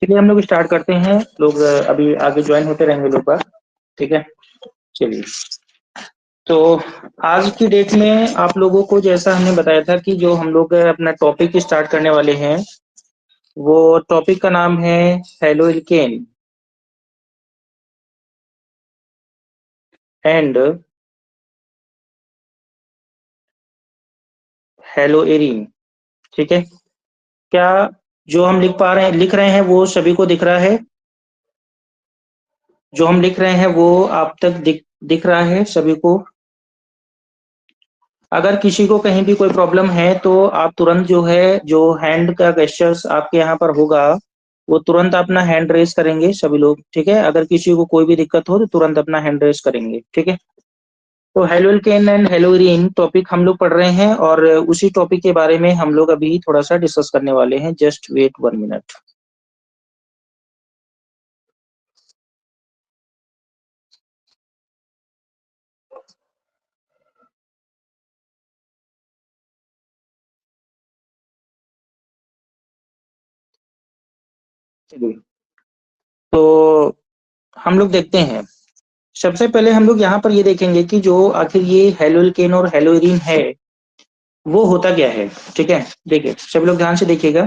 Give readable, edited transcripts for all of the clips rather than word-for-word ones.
चलिए हम लोग स्टार्ट करते हैं। लोग अभी आगे ज्वाइन होते रहेंगे लोग बात। ठीक है, चलिए। तो आज की डेट में आप लोगों को जैसा हमने बताया था कि जो हम लोग अपना टॉपिक स्टार्ट करने वाले हैं, वो टॉपिक का नाम है हेलोइल्केन एंड हेलोएरीन। ठीक है, क्या जो हम लिख रहे हैं वो सभी को दिख रहा है? जो हम लिख रहे हैं वो आप तक दिख रहा है सभी को? अगर किसी को कहीं भी कोई प्रॉब्लम है तो आप तुरंत जो है, जो हैंड का गेस्चर्स आपके यहाँ पर होगा, वो तुरंत अपना हैंड रेस करेंगे सभी लोग। ठीक है, अगर किसी को कोई भी दिक्कत हो तो तुरंत अपना हैंड रेस करेंगे। ठीक है, तो हेलोइल्केन एंड हेलोइरीन टॉपिक हम लोग पढ़ रहे हैं और उसी टॉपिक के बारे में हम लोग अभी थोड़ा सा डिस्कस करने वाले हैं। Just wait 1 minute. चलिए, तो हम लोग देखते हैं। सबसे पहले हम लोग यहाँ पर ये देखेंगे कि जो आखिर ये हेलोइल्केन और हेलोइरीन है वो होता क्या है। ठीक है, देखिए सभी लोग ध्यान से देखिएगा।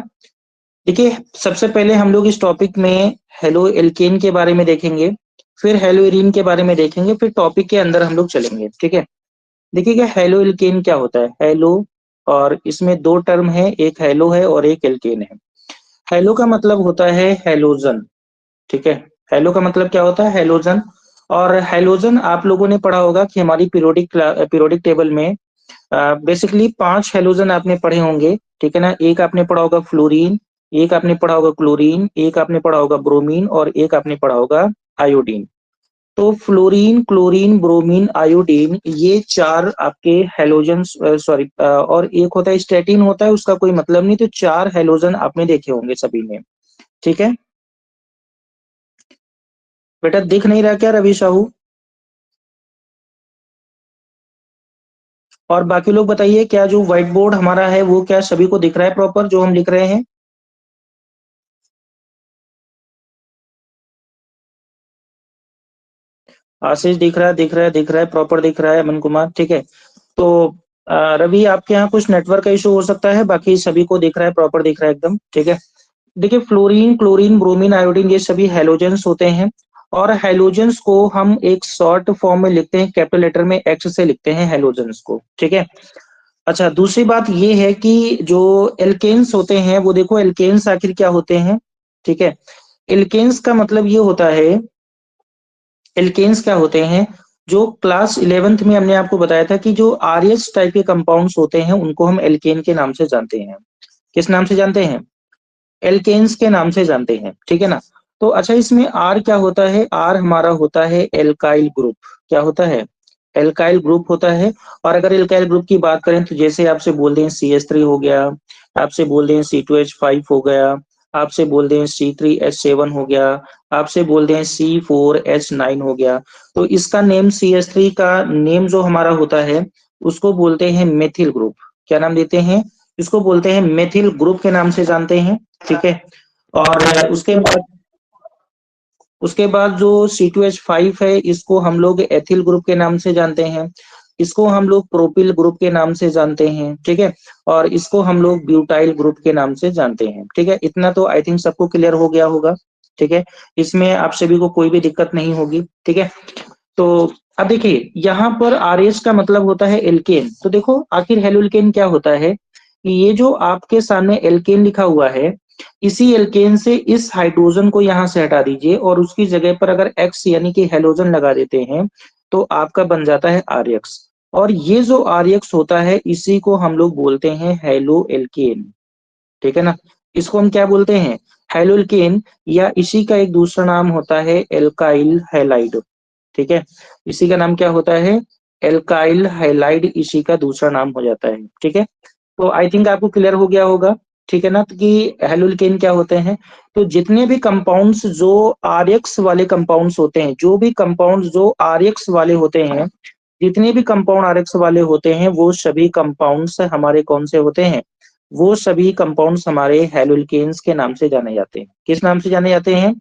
देखिए, सबसे पहले हम लोग इस टॉपिक में हेलो एल्केन के बारे में देखेंगे, फिर हेलोइरीन के बारे में देखेंगे, फिर टॉपिक के अंदर हम लोग चलेंगे। ठीक है, देखिएगा हेलो एल्केन क्या होता है। हेलो, और इसमें दो टर्म है, एक हेलो है और एक एल्केन है। हेलो का मतलब होता है हेलोजन। ठीक है, हेलो का मतलब क्या होता है? हेलोजन। और हेलोजन आप लोगों ने पढ़ा होगा कि हमारी पीरियोडिक टेबल में बेसिकली 5 हेलोजन आपने पढ़े होंगे। ठीक है ना, एक आपने पढ़ा होगा फ्लोरीन, एक आपने पढ़ा होगा क्लोरीन, एक आपने पढ़ा होगा ब्रोमीन और एक आपने पढ़ा होगा आयोडीन। तो फ्लोरीन, क्लोरीन, ब्रोमीन, आयोडीन, ये 4 आपके हेलोजन, सॉरी, और एक होता है स्टेटिन होता है, उसका कोई मतलब नहीं। तो 4 हेलोजन आपने देखे होंगे सभी ने। ठीक है, बेटा दिख नहीं रहा क्या रवि साहू? और बाकी लोग बताइए, क्या जो व्हाइट बोर्ड हमारा है वो क्या सभी को दिख रहा है प्रॉपर जो हम लिख रहे हैं? आशीष दिख रहा है, दिख रहा है, दिख रहा है, प्रॉपर दिख रहा है। अमन कुमार, ठीक है। तो रवि, आपके यहाँ कुछ नेटवर्क का इशू हो सकता है, बाकी सभी को दिख रहा है, प्रॉपर दिख रहा है एकदम। ठीक है, देखिए फ्लोरीन, क्लोरीन, ब्रोमीन, आयोडीन, ये सभी हेलोजेंस होते हैं। और हेलोजेंस को हम एक शॉर्ट फॉर्म में लिखते हैं, कैपिटल लेटर में एक्स से लिखते हैं हेलोजेंस को। ठीक है, अच्छा, दूसरी बात ये है कि जो एल्केन्स होते हैं वो देखो, एल्केन्स आखिर क्या होते हैं। ठीक है, एल्केन्स का मतलब ये होता है, एल्केन्स क्या होते हैं, जो क्लास 11th में हमने आपको बताया था कि जो आरएच टाइप के कंपाउंड्स होते हैं उनको हम एल्केन के नाम से जानते हैं। किस नाम से जानते हैं? एल्केन्स के नाम से जानते हैं। ठीक है ना। तो अच्छा, इसमें आर क्या होता है? आर हमारा होता है एल्काइल ग्रुप। क्या होता है? एल्काइल ग्रुप होता है। और अगर एल्काइल ग्रुप की बात करें तो जैसे आपसे बोल दें CH3 हो गया, आपसे बोल दें C2H5 हो गया, आपसे बोल दें C3H7 हो गया, आपसे बोल दें C4H9 हो गया। तो इसका नेम, CH3 का नेम जो हमारा होता है उसको बोलते हैं मेथिल ग्रुप। क्या नाम देते हैं? इसको बोलते हैं मेथिल ग्रुप के नाम से जानते हैं। ठीक है, और उसके बाद जो C2H5 है इसको हम लोग एथिल ग्रुप के नाम से जानते हैं। इसको हम लोग प्रोपिल ग्रुप के नाम से जानते हैं। ठीक है, और इसको हम लोग ब्यूटाइल ग्रुप के नाम से जानते हैं। ठीक है, इतना तो आई थिंक सबको क्लियर हो गया होगा। ठीक है, इसमें आप सभी को कोई भी दिक्कत नहीं होगी। ठीक है, तो अब देखिए यहाँ पर आरएच का मतलब होता है एल्केन। तो देखो आखिर हेलोल्केन क्या होता है कि ये जो आपके सामने एल्केन लिखा हुआ है, इसी एल्केन से इस हाइड्रोजन को यहाँ से हटा दीजिए और उसकी जगह पर अगर एक्स यानी कि हेलोजन लगा देते हैं तो आपका बन जाता है आरएक्स। और ये जो आरएक्स होता है इसी को हम लोग बोलते हैं हेलो एल्केन। ठीक है ना, इसको हम क्या बोलते हैं? हेलोल्केन, या इसी का एक दूसरा नाम होता है एल्काइल हैलाइड। ठीक है, इसी का नाम क्या होता है? एल्काइल हाइलाइड, इसी का दूसरा नाम हो जाता है। ठीक है, तो आई थिंक आपको क्लियर हो गया होगा। ठीक है ना, तो कि हेलोल्केन क्या होते हैं। तो जितने भी कंपाउंड्स जो आरएक्स वाले कंपाउंड्स होते हैं, जो भी कंपाउंड्स जो आरएक्स वाले होते हैं, जितने भी कंपाउंड आरएक्स वाले होते हैं वो सभी कंपाउंड्स हमारे कौन से होते हैं? वो सभी कंपाउंड्स हमारे हैलोल्केन्स के नाम से जाने जाते हैं। किस नाम से जाने जाते हैं?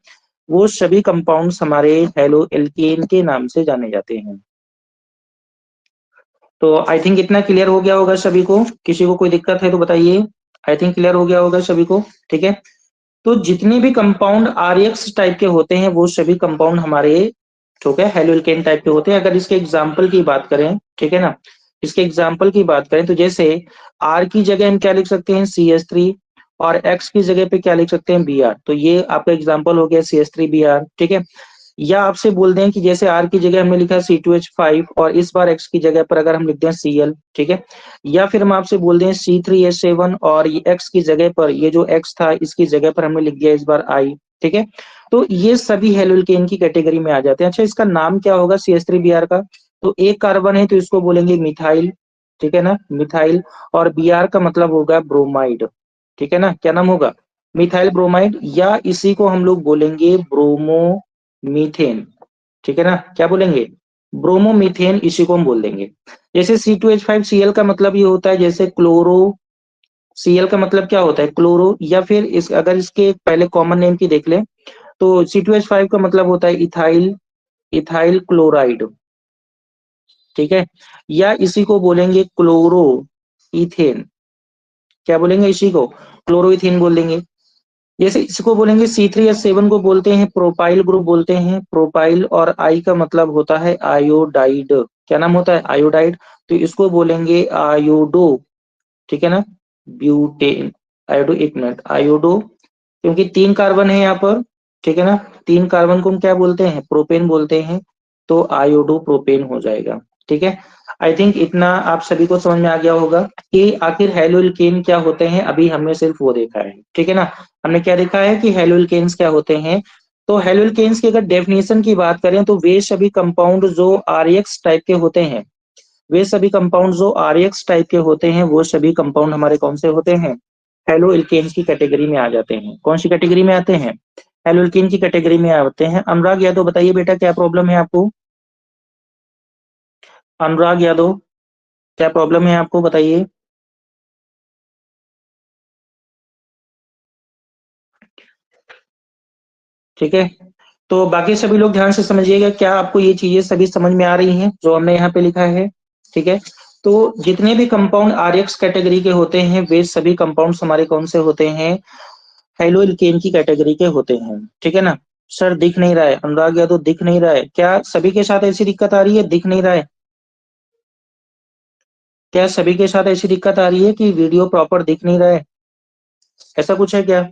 वो सभी कंपाउंड्स हमारे हैलोएल्केन के नाम से जाने जाते हैं। तो आई थिंक इतना क्लियर हो गया होगा सभी को। किसी को कोई दिक्कत है तो बताइए। आई थिंक क्लियर हो गया होगा सभी को, ठीक है। तो जितने भी कंपाउंड आरएक्स टाइप के होते हैं वो सभी कंपाउंड हमारे, ठीक है, हैलोल्केन टाइप के होते हैं। अगर इसके एग्जाम्पल की बात करें, ठीक है ना, इसके एग्जाम्पल की बात करें तो जैसे आर की जगह हम क्या लिख सकते हैं, CH3, और एक्स की जगह पे क्या लिख सकते हैं, Br। तो ये आपका एग्जाम्पल हो गया CH3Br, ठीक है। या आपसे बोल दें कि जैसे आर की जगह हमने लिखा C2H5 और इस बार एक्स की जगह पर अगर हम लिख दें Cl, ठीक है। या फिर हम आपसे बोल दें C3H7 और ये एक्स की जगह पर, ये जो एक्स था इसकी जगह पर हमने लिख दिया इस बार I, ठीक है। तो ये सभी हैलोल्केन की कैटेगरी में आ जाते हैं। अच्छा, इसका नाम क्या होगा CH3Br का? तो एक कार्बन है तो इसको बोलेंगे मिथाइल, ठीक है ना, मिथाइल। और Br का मतलब होगा ब्रोमाइड, ठीक है ना। क्या नाम होगा? मिथाइल ब्रोमाइड, या इसी को हम लोग बोलेंगे ब्रोमो मीथेन, ठीक है ना। क्या बोलेंगे? ब्रोमोमीथेन, इसी को हम बोल देंगे। जैसे C2H5Cl का मतलब ये होता है जैसे क्लोरो, Cl का मतलब क्या होता है, क्लोरो। या फिर इस अगर इसके पहले कॉमन नेम की देख लें तो C2H5 का मतलब होता है इथाइल, इथाइल क्लोराइड, ठीक है। या इसी को बोलेंगे क्लोरो इथेन। क्या बोलेंगे इसी को? क्लोरो इथेन बोल देंगे। जैसे इसको बोलेंगे C3H7 को बोलते हैं प्रोपाइल ग्रुप बोलते हैं, प्रोपाइल। और आई का मतलब होता है आयोडाइड। क्या नाम होता है? आयोडाइड। तो इसको बोलेंगे आयोडो, ठीक है ना, ब्यूटेन, आयोडो। एक मिनट, आयोडो, क्योंकि 3 कार्बन है यहाँ पर, ठीक है ना। 3 कार्बन को हम क्या बोलते हैं? प्रोपेन बोलते हैं। तो आयोडो प्रोपेन हो जाएगा, ठीक है। आई थिंक इतना आप सभी को समझ में आ गया होगा कि आखिर हैलोल्केन क्या होते हैं। अभी हमने सिर्फ वो देखा है, ठीक है ना। हमने क्या देखा है कि हैलोल्केन्स क्या होते हैं। तो हैलोल्केन्स की अगर डेफिनेशन की बात करें तो वे सभी कंपाउंड जो आरएक्स टाइप के होते हैं, वे सभी कंपाउंड जो आरएक्स टाइप के होते हैं वो सभी कंपाउंड हमारे कौन से होते हैं? हेलो एल्केन्स की कैटेगरी में आ जाते हैं। कौन सी कैटेगरी में आते हैं? हेलो एल्केन की कैटेगरी में आते हैं। अनुराग यादव बताइए बेटा, क्या प्रॉब्लम है आपको? अनुराग यादव, क्या प्रॉब्लम है आपको, बताइए। ठीक है, तो बाकी सभी लोग ध्यान से समझिएगा। क्या आपको ये चीजें सभी समझ में आ रही हैं जो हमने यहाँ पे लिखा है? ठीक है, तो जितने भी कंपाउंड आरएक्स कैटेगरी के होते हैं वे सभी कंपाउंड्स हमारे कौन से होते हैं? हेलो एल्केन की कैटेगरी के होते हैं, ठीक है ना। सर दिख नहीं रहा है, अनुराग यादव दिख नहीं रहा है क्या? सभी के साथ ऐसी दिक्कत आ रही है, दिख नहीं रहा है? क्या सभी के साथ ऐसी दिक्कत आ रही है कि वीडियो प्रॉपर दिख नहीं रहा है? ऐसा कुछ है क्या?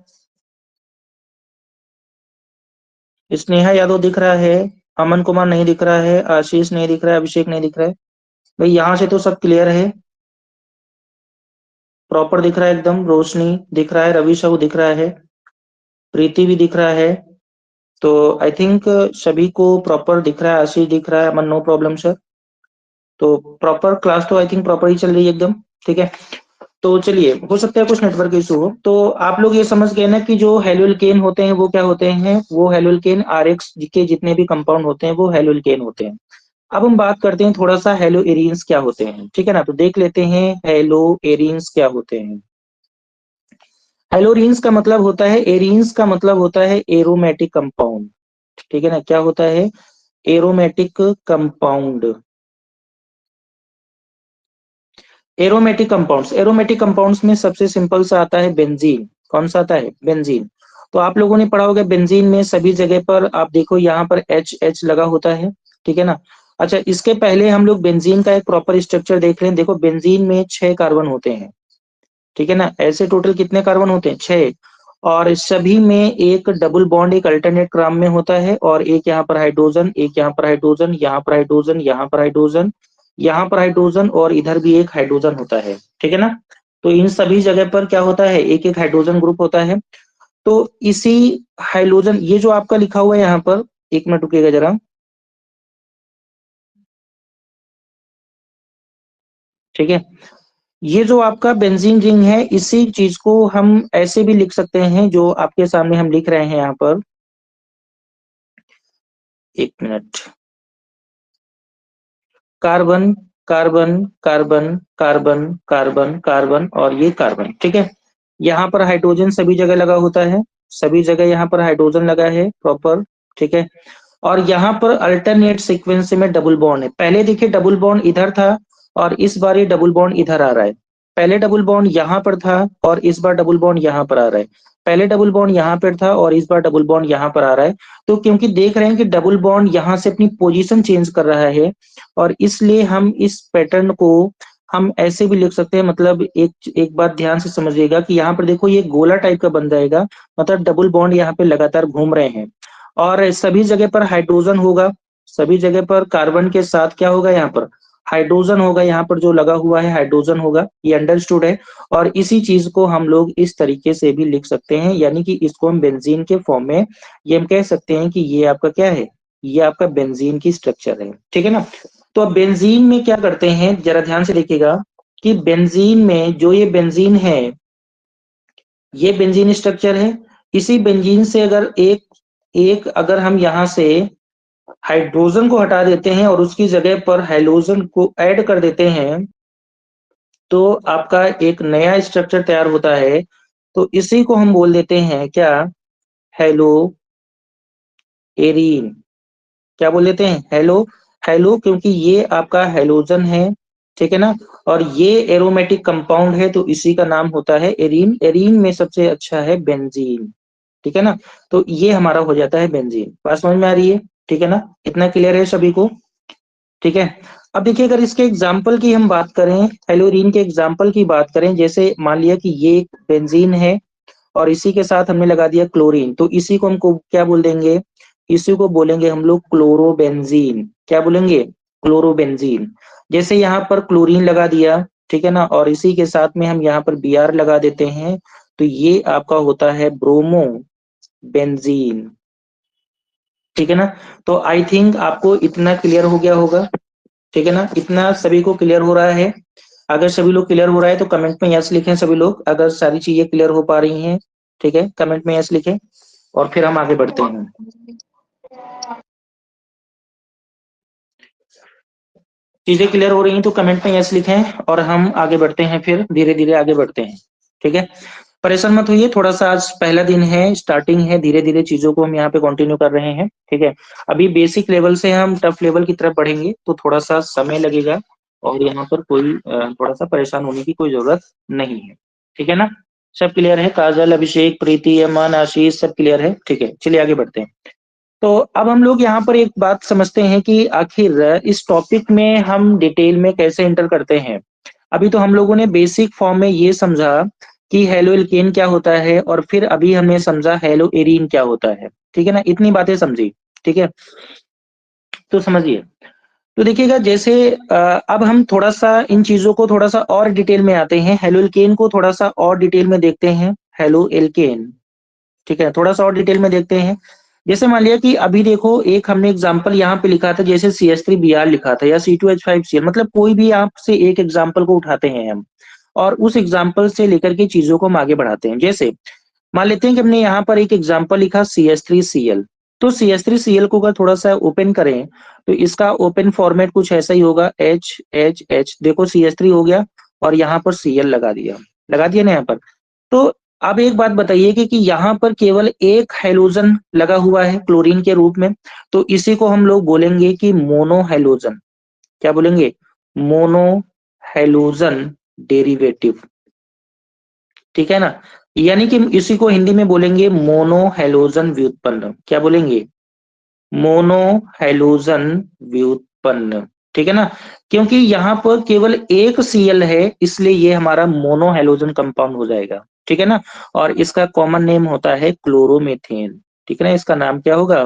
स्नेहा यादव दिख रहा है, अमन कुमार नहीं दिख रहा है, आशीष नहीं दिख रहा है, अभिषेक नहीं दिख रहा है। भाई यहाँ से तो सब क्लियर है, प्रॉपर दिख रहा है एकदम। रोशनी दिख रहा है, रवि साहू दिख रहा है, प्रीति भी दिख रहा है। तो आई थिंक सभी को प्रॉपर दिख रहा है। आशीष दिख रहा है, अमन नो प्रॉब्लम सर। तो प्रॉपर क्लास तो आई थिंक प्रॉपर ही चल रही है एकदम, ठीक है। तो चलिए, हो सकता है कुछ नेटवर्क इशू हो। तो आप लोग ये समझ गए ना कि जो हेलोल्केन होते हैं वो क्या होते हैं? वो हेलोल्केन आरएक्स के जितने भी कंपाउंड होते हैं वो हेलोल्केन होते हैं। अब हम बात करते हैं थोड़ा सा हेलो एरिन्स क्या होते हैं, ठीक है ना। तो देख लेते हैं हेलो एरिन्स क्या होते हैं। हेलोरिन्स का मतलब होता है, एरिन्स का मतलब होता है एरोमेटिक कंपाउंड, ठीक है ना। क्या होता है? Aromatic compound. Aromatic compounds, aromatic compounds में सबसे सिंपल सा आता है बेंजीन। कौन सा आता है? बेंजीन। तो आप लोगों ने पढ़ा होगा बेंजीन में सभी जगह पर आप देखो यहाँ पर एच एच लगा होता है, ठीक है ना। अच्छा, इसके पहले हम लोग बेंजीन का एक प्रॉपर स्ट्रक्चर देख रहे हैं। देखो बेंजीन में 6 कार्बन होते हैं, ठीक है ना। ऐसे टोटल कितने कार्बन होते हैं? 6। और सभी में एक डबल बॉन्ड एक अल्टरनेट क्रम में होता है, और एक यहाँ पर हाइड्रोजन, एक यहाँ पर हाइड्रोजन, यहाँ पर हाइड्रोजन, यहाँ पर हाइड्रोजन, यहाँ पर हाइड्रोजन, और इधर भी एक हाइड्रोजन होता है, ठीक है ना। तो इन सभी जगह पर क्या होता है? एक एक हाइड्रोजन ग्रुप होता है। तो इसी हाइड्रोजन, ये जो आपका लिखा हुआ है यहाँ पर, एक मिनट रुकिएगा जरा, ठीक है। ये जो आपका बेंजीन रिंग है, इसी चीज को हम ऐसे भी लिख सकते हैं जो आपके सामने हम लिख रहे हैं यहाँ पर। एक minute, carbon carbon carbon carbon carbon carbon और ये कार्बन, ठीक है। यहाँ पर हाइड्रोजन सभी जगह लगा होता है, सभी जगह यहाँ पर हाइड्रोजन लगा है प्रॉपर, ठीक है। और यहाँ पर अल्टरनेट सीक्वेंस में डबल बॉन्ड है। पहले देखिए डबल बॉन्ड इधर था और इस बार ये डबल बॉन्ड इधर आ रहा है। पहले डबल बॉन्ड यहाँ पर था और इस बार डबल बॉन्ड यहाँ पर आ रहा है। पहले डबल बॉन्ड यहाँ पर था और इस बार डबल बॉन्ड यहाँ पर आ रहा है। तो क्योंकि देख रहे हैं कि डबल बॉन्ड यहाँ से अपनी पोजीशन चेंज कर रहा है और इसलिए हम इस पैटर्न को हम ऐसे भी लिख सकते हैं। मतलब एक बात ध्यान से समझिएगा कि यहाँ पर देखो ये गोला टाइप का बन जाएगा, मतलब डबल बॉन्ड यहाँ पे लगातार घूम रहे हैं और सभी जगह पर हाइड्रोजन होगा, सभी जगह पर कार्बन के साथ क्या होगा, यहाँ पर हाइड्रोजन होगा। यहाँ पर जो लगा हुआ है हाइड्रोजन होगा, ये अंडरस्टूड है। और इसी चीज को हम लोग इस तरीके से भी लिख सकते हैं, यानी कि इसको हम बेंजीन के फॉर्म में ये हम कह सकते हैं कि ये आपका क्या है, ये आपका बेंजीन की स्ट्रक्चर है, ठीक है ना। तो अब बेंजीन में क्या करते हैं, जरा ध्यान से देखिएगा कि बेंजीन में जो ये बेंजीन है, ये बेंजीन स्ट्रक्चर है। इसी बेंजीन से अगर एक एक अगर हम यहाँ से हाइड्रोजन को हटा देते हैं और उसकी जगह पर हैलोजन को ऐड कर देते हैं, तो आपका एक नया स्ट्रक्चर तैयार होता है। तो इसी को हम बोल देते हैं क्या, हेलो एरीन। क्या बोल देते हैं, हेलो हेलो, क्योंकि ये आपका हेलोजन है, ठीक है ना। और ये एरोमेटिक कंपाउंड है तो इसी का नाम होता है एरीन। एरीन में सबसे अच्छा है बेंजीन, ठीक है ना। तो ये हमारा हो जाता है बेंजीन। बात समझ में आ रही है, ठीक है ना, इतना क्लियर है सभी को, ठीक है। अब देखिए अगर इसके एग्जाम्पल की हम बात करें, हेलोरीन के एग्जाम्पल की बात करें, जैसे मान लिया कि ये एक बेंजीन है और इसी के साथ हमने लगा दिया क्लोरीन, तो इसी को हमको क्या बोल देंगे, इसी को बोलेंगे हम लोग क्लोरोबेंजीन। क्या बोलेंगे, क्लोरोबेंजीन। जैसे यहाँ पर क्लोरीन लगा दिया, ठीक है ना, और इसी के साथ में हम यहाँ पर बी आर लगा देते हैं, तो ये आपका होता है ब्रोमो बेंजीन, ठीक है ना। तो आई थिंक आपको इतना क्लियर हो गया होगा, ठीक है ना, इतना सभी को क्लियर हो रहा है। अगर सभी लोग क्लियर हो रहा है तो कमेंट में यस लिखें सभी लोग, अगर सारी चीजें क्लियर हो पा रही हैं, ठीक है, कमेंट में यस लिखें और फिर हम आगे बढ़ते हैं। चीजें क्लियर हो रही हैं तो कमेंट में यस लिखें और हम आगे बढ़ते हैं, फिर धीरे धीरे आगे बढ़ते हैं, ठीक है। परेशान मत होइए, थोड़ा सा आज पहला दिन है, स्टार्टिंग है, धीरे धीरे चीजों को हम यहाँ पे कंटिन्यू कर रहे हैं, ठीक है। अभी बेसिक लेवल से हम टफ लेवल की तरफ बढ़ेंगे तो थोड़ा सा समय लगेगा और यहाँ पर कोई थोड़ा सा परेशान होने की कोई जरूरत नहीं है, ठीक है ना। सब क्लियर है, काजल, अभिषेक, प्रीति, अमन, आशीष, सब क्लियर है, ठीक है। चलिए आगे बढ़ते हैं। तो अब हम लोग यहाँ पर एक बात समझते हैं कि आखिर इस टॉपिक में हम डिटेल में कैसे एंटर करते हैं। अभी तो हम लोगों ने बेसिक फॉर्म में ये समझा कि हेलो एल्केन क्या होता है और फिर अभी हमने समझा हेलो एरीन क्या होता है, ठीक है ना, इतनी बातें समझी, ठीक है। तो समझिए, तो देखिएगा जैसे अब हम थोड़ा सा इन चीजों को थोड़ा सा और डिटेल में आते हैं, हेलो एल्केन को थोड़ा सा और डिटेल में देखते हैं, हेलो एल्केन, ठीक है, थोड़ा सा और डिटेल में देखते हैं। जैसे मान लिया कि अभी देखो एक हमने एग्जांपल यहाँ पे लिखा था, जैसे CH3Br लिखा था या C2H5Cl, मतलब कोई भी आपसे एक एग्जांपल को उठाते हैं हम और उस एग्जांपल से लेकर के चीजों को हम आगे बढ़ाते हैं। जैसे मान लेते हैं कि हमने यहाँ पर एक एग्जांपल लिखा CH3Cl, तो CH3Cl को अगर थोड़ा सा ओपन करें तो इसका ओपन फॉर्मेट कुछ ऐसा ही होगा, HHH, देखो CH3 हो गया और यहाँ पर Cl लगा दिया ना यहाँ पर। तो अब एक बात बताइए कि यहाँ पर केवल एक हाइड्रोजन लगा हुआ है क्लोरीन के रूप में, तो इसी को हम लोग बोलेंगे कि मोनो हाइड्रोजन। क्या बोलेंगे, मोनो हाइड्रोजन डेरिवेटिव, ठीक है ना। यानी कि इसी को हिंदी में बोलेंगे मोनो हाइड्रोजन व्युत्पन्न। क्या बोलेंगे, मोनो हाइड्रोजन व्युत्पन्न, ठीक है ना। क्योंकि यहाँ पर केवल एक Cl है इसलिए ये हमारा मोनो हाइड्रोजन कंपाउंड हो जाएगा, ठीक है ना। और इसका कॉमन नेम होता है क्लोरोमेथेन, ठीक है ना, इसका नाम क्या होगा,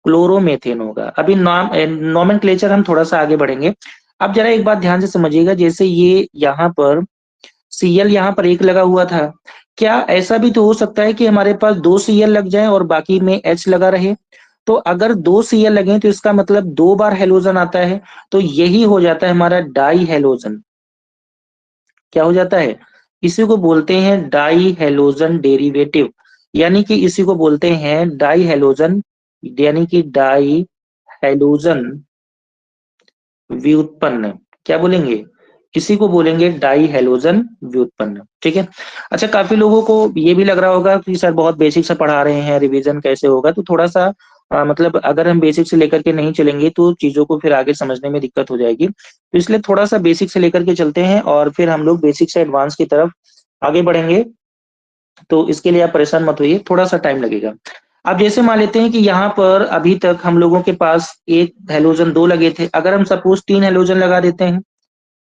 क्लोरोमेथेन होगा। अभी नाम नोमेनक्लेचर हम थोड़ा सा आगे बढ़ेंगे। अब जरा एक बात ध्यान से समझिएगा, जैसे ये यहाँ पर Cl यहाँ पर एक लगा हुआ था, क्या ऐसा भी तो हो सकता है कि हमारे पास दो Cl लग जाए और बाकी में H लगा रहे। तो अगर दो Cl लगे तो इसका मतलब दो बार हेलोजन आता है, तो यही हो जाता है हमारा डाई हेलोजन। क्या हो जाता है, इसी को बोलते हैं डाई हेलोजन डेरिवेटिव, यानी कि इसी को बोलते हैं डाई हेलोजन, यानी कि डाई हेलोजन व्युत्पन्न। क्या बोलेंगे, इसी को बोलेंगे डाई हैलोजन व्युत्पन्न। ठीक है। अच्छा, काफी लोगों को ये भी लग रहा होगा कि सर बहुत बेसिक से पढ़ा रहे हैं, रिवीजन कैसे होगा, तो थोड़ा सा मतलब अगर हम बेसिक से लेकर के नहीं चलेंगे तो चीजों को फिर आगे समझने में दिक्कत हो जाएगी, तो इसलिए थोड़ा सा बेसिक से लेकर के चलते हैं और फिर हम लोग बेसिक से एडवांस की तरफ आगे बढ़ेंगे। तो इसके लिए आप परेशान मत होइए, थोड़ा सा टाइम लगेगा। अब जैसे मान लेते हैं कि यहाँ पर अभी तक हम लोगों के पास एक हैलोजन 2 लगे थे, अगर हम सपोज 3 हैलोजन लगा देते हैं,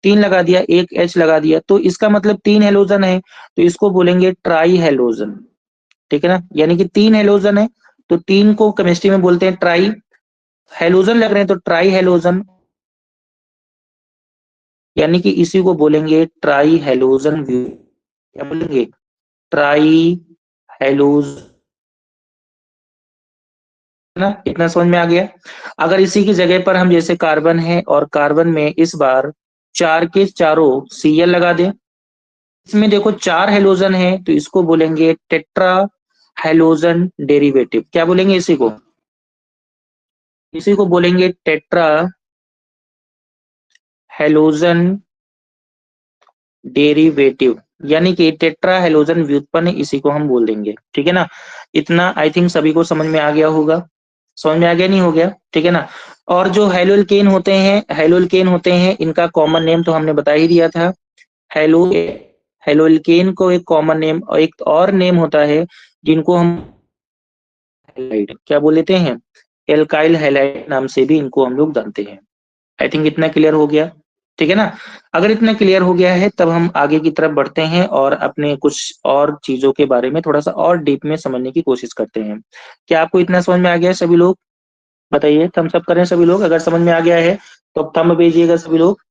3 लगा दिया, एक H लगा दिया, तो इसका मतलब 3 हैलोजन है, तो इसको बोलेंगे ट्राई हैलोजन। ठीक है ना, यानी कि 3 हैलोजन है तो 3 को केमिस्ट्री में बोलते हैं ट्राई, हैलोजन लग रहे हैं तो ट्राई हैलोजन, यानी कि इसी को बोलेंगे ट्राई हैलोजन व्यू। क्या बोलेंगे, ट्राई हैलोज, ना, इतना समझ में आ गया। अगर इसी की जगह पर हम जैसे कार्बन है और कार्बन में इस बार 4 के चारों Cl लगा दें, इसमें देखो 4 हैलोजन है तो इसको बोलेंगे टेट्रा हैलोजन डेरिवेटिव। क्या बोलेंगे इसी को, इसी को बोलेंगे टेट्रा हैलोजन डेरिवेटिव, यानी कि टेट्रा हैलोजन व्युत्पन्न, इसी को हम बोल देंगे। ठीक है ना, इतना आई थिंक सभी को समझ में आ गया होगा। समझ में आ गया, नहीं हो गया, ठीक है ना। और जो हैलोल्केन होते हैं, हैलोल्केन होते हैं, इनका कॉमन नेम तो हमने बता ही दिया था, हैलो हैलोल्केन को एक कॉमन नेम और एक और नेम होता है जिनको हम हैलाइड क्या बोल लेते हैं, एल्काइल हैलाइड नाम से भी इनको हम लोग जानते हैं। आई थिंक इतना क्लियर हो गया, ठीक है ना। अगर इतना क्लियर हो गया है तब हम आगे की तरफ बढ़ते हैं और अपने कुछ और चीजों के बारे में थोड़ा सा और डीप में समझने की कोशिश करते हैं। क्या आपको इतना समझ में आ गया सभी लोग, बताइए, थम्स अप करें सभी लोग अगर समझ में आ गया है तो अब थंब भेजिएगा सभी लोग।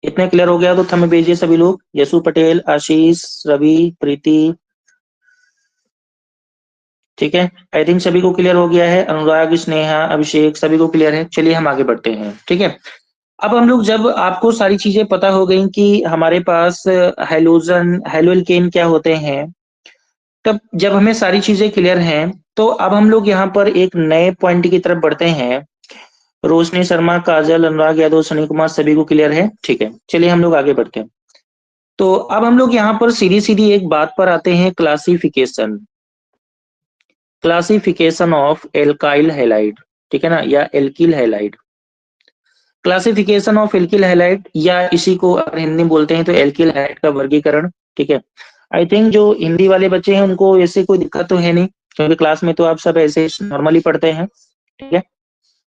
इतना क्लियर हो गया तो थंब भेजिए सभी लोग, यशु पटेल, आशीष, रवि, प्रीति, ठीक है। आई थिंक सभी को क्लियर हो गया है, अनुराग, स्नेहा, अभिषेक, सभी को क्लियर है। चलिए हम आगे बढ़ते हैं, ठीक है। अब हम लोग, जब आपको सारी चीजें पता हो गई कि हमारे पास हैलोजन हैलोल्केन क्या होते हैं, तब जब हमें सारी चीजें क्लियर हैं तो अब हम लोग यहाँ पर एक नए पॉइंट की तरफ बढ़ते हैं। रोशनी शर्मा, काजल, अनुराग यादव, सनी कुमार, सभी को क्लियर है, ठीक है। चलिए हम लोग आगे बढ़ते हैं। तो अब हम लोग यहाँ पर सीधी सीधी एक बात पर आते हैं, classification, classification of alkyl halide, ठीक है ना, या alkyl halide. Classification of alkyl halide, या इसी को अगर हिंदी में बोलते हैं तो एल्किल हैलाइड का वर्गीकरण, ठीक है। आई थिंक जो हिंदी वाले बच्चे हैं उनको ऐसे कोई दिक्कत तो है नहीं, क्योंकि क्लास में तो आप सब ऐसे नॉर्मली पढ़ते हैं, ठीक है।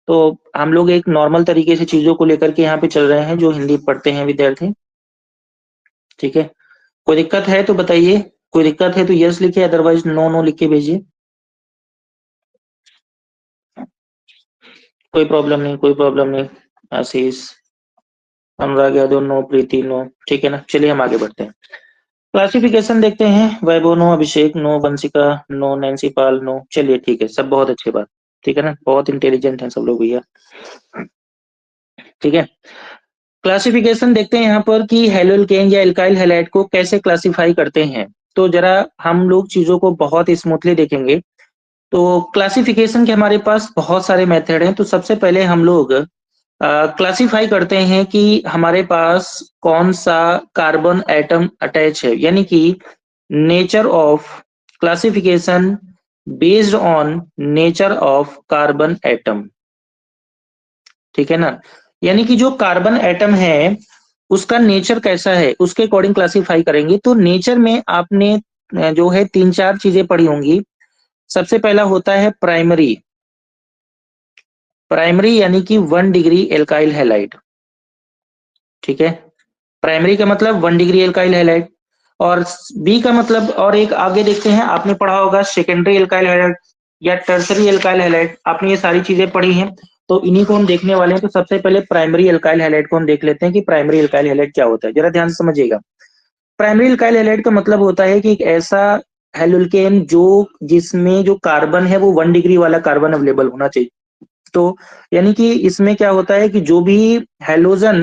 तो हम लोग एक नॉर्मल तरीके से चीजों को लेकर के यहाँ पे चल रहे हैं, जो हिंदी पढ़ते हैं विद्यार्थी, ठीक है। कोई दिक्कत है तो बताइए, कोई दिक्कत है तो यस लिखिए, अदरवाइज नो नो लिख के भेजिए। कोई प्रॉब्लम नहीं, कोई प्रॉब्लम नहीं। आशीष, अनुराग यादव नो, प्रीति नो, ठीक है ना। चलिए हम आगे बढ़ते हैं, क्लासिफिकेशन देखते हैं। वैभव नो, अभिषेक नो, वंशिका नो, नैन्सी पाल नो, चलिए ठीक है, सब बहुत अच्छी बात, ठीक है ना, बहुत इंटेलिजेंट हैं सब लोग भैया, ठीक है। क्लासिफिकेशन देखते हैं यहाँ पर कि हैलोल्केन या एल्काइल हैलाइड को कैसे क्लासिफाई करते हैं। तो जरा हम लोग चीजों को बहुत स्मूथली देखेंगे। तो क्लासिफिकेशन के हमारे पास बहुत सारे मेथड हैं। तो सबसे पहले हम लोग क्लासिफाई करते हैं कि हमारे पास कौन सा कार्बन एटम अटैच है, यानी कि nature of classification based on nature of carbon atom, ठीक है ना। यानी कि जो कार्बन एटम है उसका नेचर कैसा है उसके अकॉर्डिंग क्लासिफाई करेंगे। तो नेचर में आपने जो है 3-4 चीजें पढ़ी होंगी। सबसे पहला होता है प्राइमरी, प्राइमरी यानी कि 1 डिग्री एल्काइल हैलाइड, ठीक है। प्राइमरी का मतलब 1 डिग्री एल्काइल हैलाइड। और बी का मतलब, और एक आगे देखते हैं, आपने पढ़ा होगा सेकेंडरी एल्काइल हैलाइड या टर्सरी एल्काइल हैलाइड, आपने ये सारी चीजें पढ़ी हैं। तो इन्हीं को हम देखने वाले हैं। तो सबसे पहले प्राइमरी एल्काइल हैलाइड को हम देख लेते हैं कि प्राइमरी एल्काइल हैलाइड क्या होता है, जरा ध्यान से समझिएगा। प्राइमरी एल्काइल हैलाइड का मतलब होता है कि एक ऐसा हैलोल्केन जो जिसमें जो कार्बन है वो 1 डिग्री वाला कार्बन अवेलेबल होना चाहिए। तो यानी कि इसमें क्या होता है कि जो भी हैलोजन